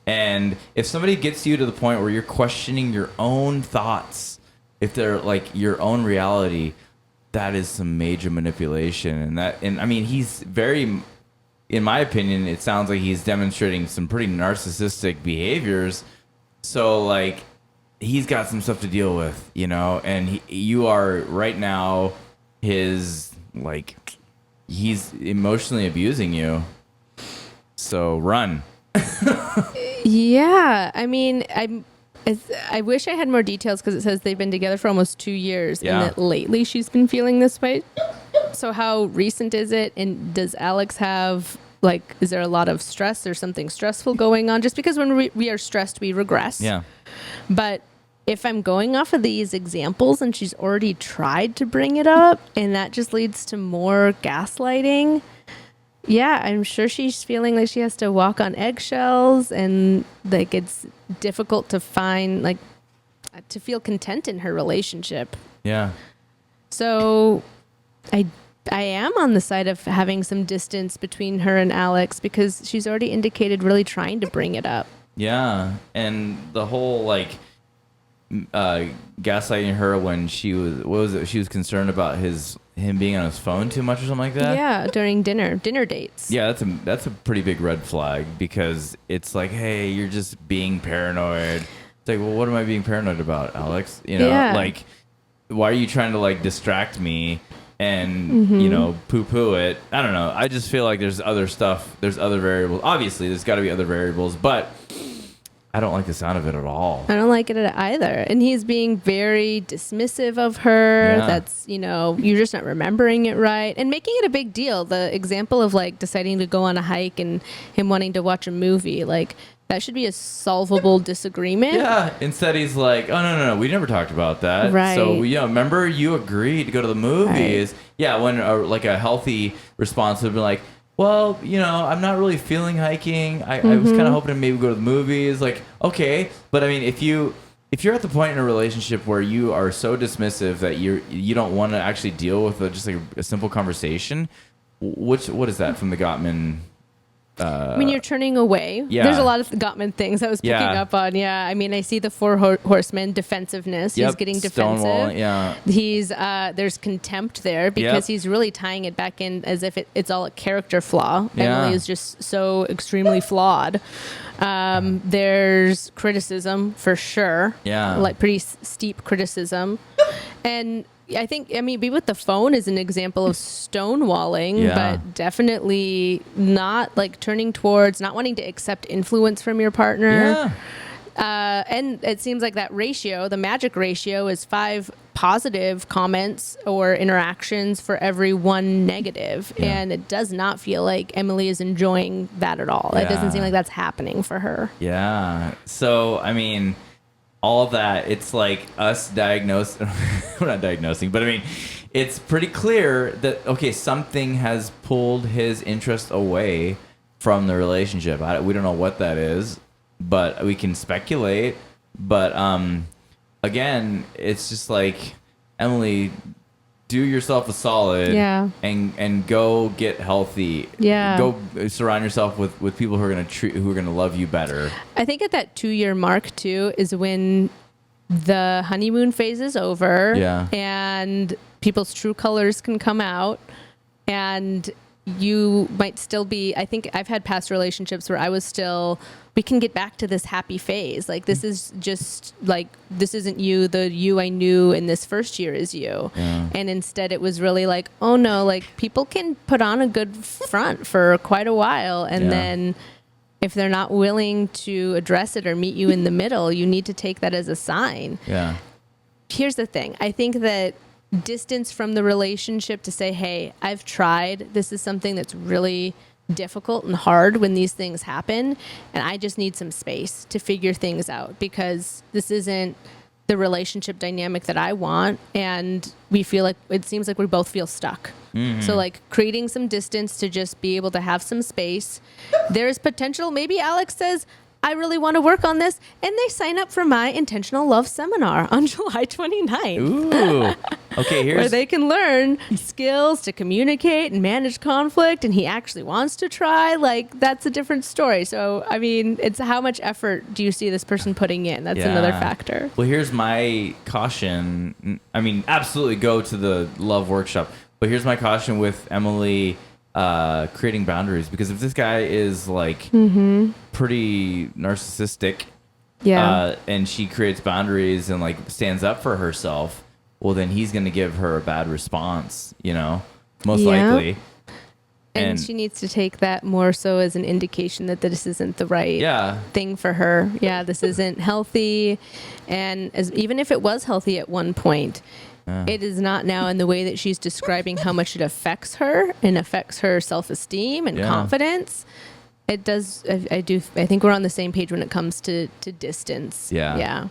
And if somebody gets you to the point where you're questioning your own thoughts, if they're like your own reality, that is some major manipulation. And I mean, he's very, in my opinion, it sounds like he's demonstrating some pretty narcissistic behaviors. So like, he's got some stuff to deal with, you know, and you are right now his, like, he's emotionally abusing you. So run. Yeah, I mean, I wish I had more details because it says they've been together for almost 2 years, Yeah. and that lately she's been feeling this way. So how recent is it? And does Alex have, like, is there a lot of stress or something stressful going on? Just because when we are stressed, we regress. Yeah. But if I'm going off of these examples and she's already tried to bring it up and that just leads to more gaslighting, yeah, I'm sure she's feeling like she has to walk on eggshells and like it's difficult to find, like, to feel content in her relationship. Yeah. So I am on the side of having some distance between her and Alex because she's already indicated really trying to bring it up. Yeah. And the whole, like, gaslighting her when she was, what was it? She was concerned about him being on his phone too much or something like that. Yeah, during dinner dates. Yeah, that's a pretty big red flag because it's like, hey, you're just being paranoid. It's like, well, what am I being paranoid about, Alex? You know, Yeah. like, why are you trying to like distract me and you know, poo-poo it? I don't know. I just feel like there's other stuff. There's other variables. Obviously, there's got to be other variables, but I don't like the sound of it at all. I don't like it either. And he's being very dismissive of her. Yeah. That's, you know, you're just not remembering it right. And making it a big deal. The example of like deciding to go on a hike and him wanting to watch a movie, like that should be a solvable disagreement. Yeah. Instead, he's like, oh, no. We never talked about that. Right. So, remember you agreed to go to the movies. Right. Yeah. When like a healthy response would be like, well, you know, I'm not really feeling hiking. I was kind of hoping to maybe go to the movies. Like, okay. But I mean, if you're at the point in a relationship where you are so dismissive that you don't want to actually deal with just like a simple conversation, what is that from the Gottman? When you're turning away, Yeah. there's a lot of Gottman things I was picking Yeah. up on. Yeah, I mean, I see the four horsemen, defensiveness. Yep, He's getting defensive. stonewalling, yeah. He's there's contempt there because Yep. he's really tying it back in as if it's all a character flaw. Yeah. Emily is just so extremely flawed. There's criticism for sure. Yeah. Like pretty steep criticism, and I think, I mean, be with the phone is an example of stonewalling, Yeah. but definitely not like turning towards not wanting to accept influence from your partner. Yeah. And it seems like that ratio, the magic ratio, is 5 positive comments or interactions for every 1 negative. Yeah. And it does not feel like Emily is enjoying that at all. It doesn't Yeah. seem like that's happening for her. Yeah. So, I mean, all that, it's like us diagnosing, we're not diagnosing, but I mean, it's pretty clear that, okay, something has pulled his interest away from the relationship. We don't know what that is, but we can speculate. But again, it's just like, Emily, do yourself a solid, Yeah. and go get healthy. Yeah. Go surround yourself with people who are gonna love you better. I think at that 2-year mark too is when the honeymoon phase is over. Yeah. And people's true colors can come out, and you might still be, I think I've had past relationships where I was still, we can get back to this happy phase. Like, this is just like, this isn't you. The you I knew in this first year is you. Yeah. And instead it was really like, oh no, like people can put on a good front for quite a while. And Yeah. then if they're not willing to address it or meet you in the middle, you need to take that as a sign. Yeah. Here's the thing. I think that distance from the relationship to say, hey, I've tried. This is something that's really difficult and hard when these things happen. And I just need some space to figure things out, because this isn't the relationship dynamic that I want. And we feel like, it seems like we both feel stuck. So like creating some distance to just be able to have some space. There's potential. Maybe Alex says, I really want to work on this, and they sign up for my intentional love seminar on July 29th. Ooh. Okay, Where they can learn skills to communicate and manage conflict, and he actually wants to try. Like, that's a different story. So, I mean, it's how much effort do you see this person putting in? That's another factor. Well, here's my caution. I mean, absolutely go to the love workshop. But here's my caution with Emily creating boundaries, because if this guy is like pretty narcissistic, and she creates boundaries and like stands up for herself, well, then he's going to give her a bad response, most likely. And she needs to take that more so as an indication that this isn't the right thing for her. Yeah, this isn't healthy. And even if it was healthy at one point, it is not now in the way that she's describing how much it affects her and affects her self-esteem and confidence. It does. I think we're on the same page when it comes to distance. Yeah.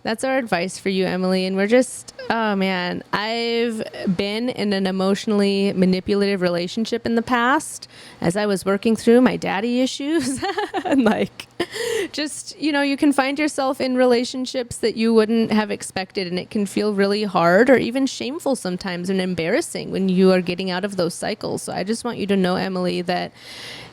That's our advice for you, Emily. And we're just, oh man, I've been in an emotionally manipulative relationship in the past as I was working through my daddy issues. And like, just, you can find yourself in relationships that you wouldn't have expected. And it can feel really hard or even shameful sometimes and embarrassing when you are getting out of those cycles. So I just want you to know, Emily, that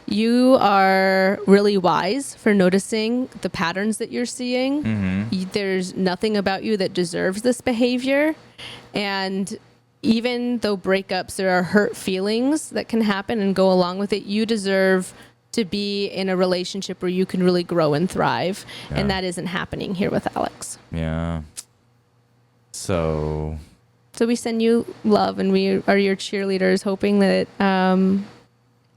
you are really wise for noticing the patterns that you're seeing. There's nothing about you that deserves this behavior. And even though breakups, there are hurt feelings that can happen and go along with it, you deserve to be in a relationship where you can really grow and thrive. And that isn't happening here with Alex. Yeah. So we send you love, and we are your cheerleaders, hoping that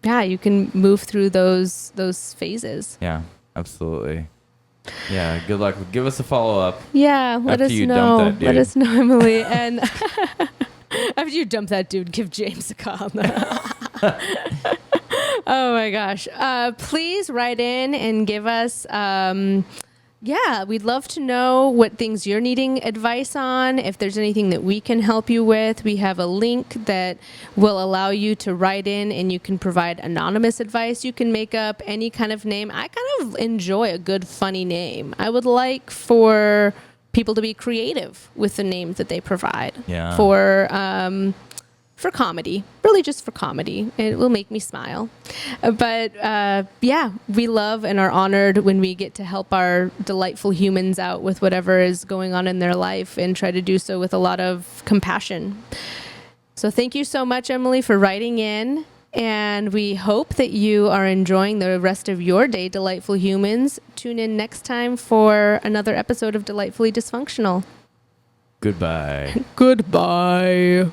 you can move through those phases. Yeah, absolutely. Yeah, good luck. Give us a follow-up. Yeah, let us know. Let us know, Emily. And after you dump that dude, give James a call. Oh my gosh. Please write in and give us we'd love to know what things you're needing advice on. If there's anything that we can help you with, we have a link that will allow you to write in, and you can provide anonymous advice. You can make up any kind of name. I kind of enjoy a good, funny name. I would like for people to be creative with the names that they provide for comedy, really just for comedy. It will make me smile. But we love and are honored when we get to help our delightful humans out with whatever is going on in their life, and try to do so with a lot of compassion. So thank you so much, Emily, for writing in. And we hope that you are enjoying the rest of your day, delightful humans. Tune in next time for another episode of Delightfully Dysfunctional. Goodbye. Goodbye.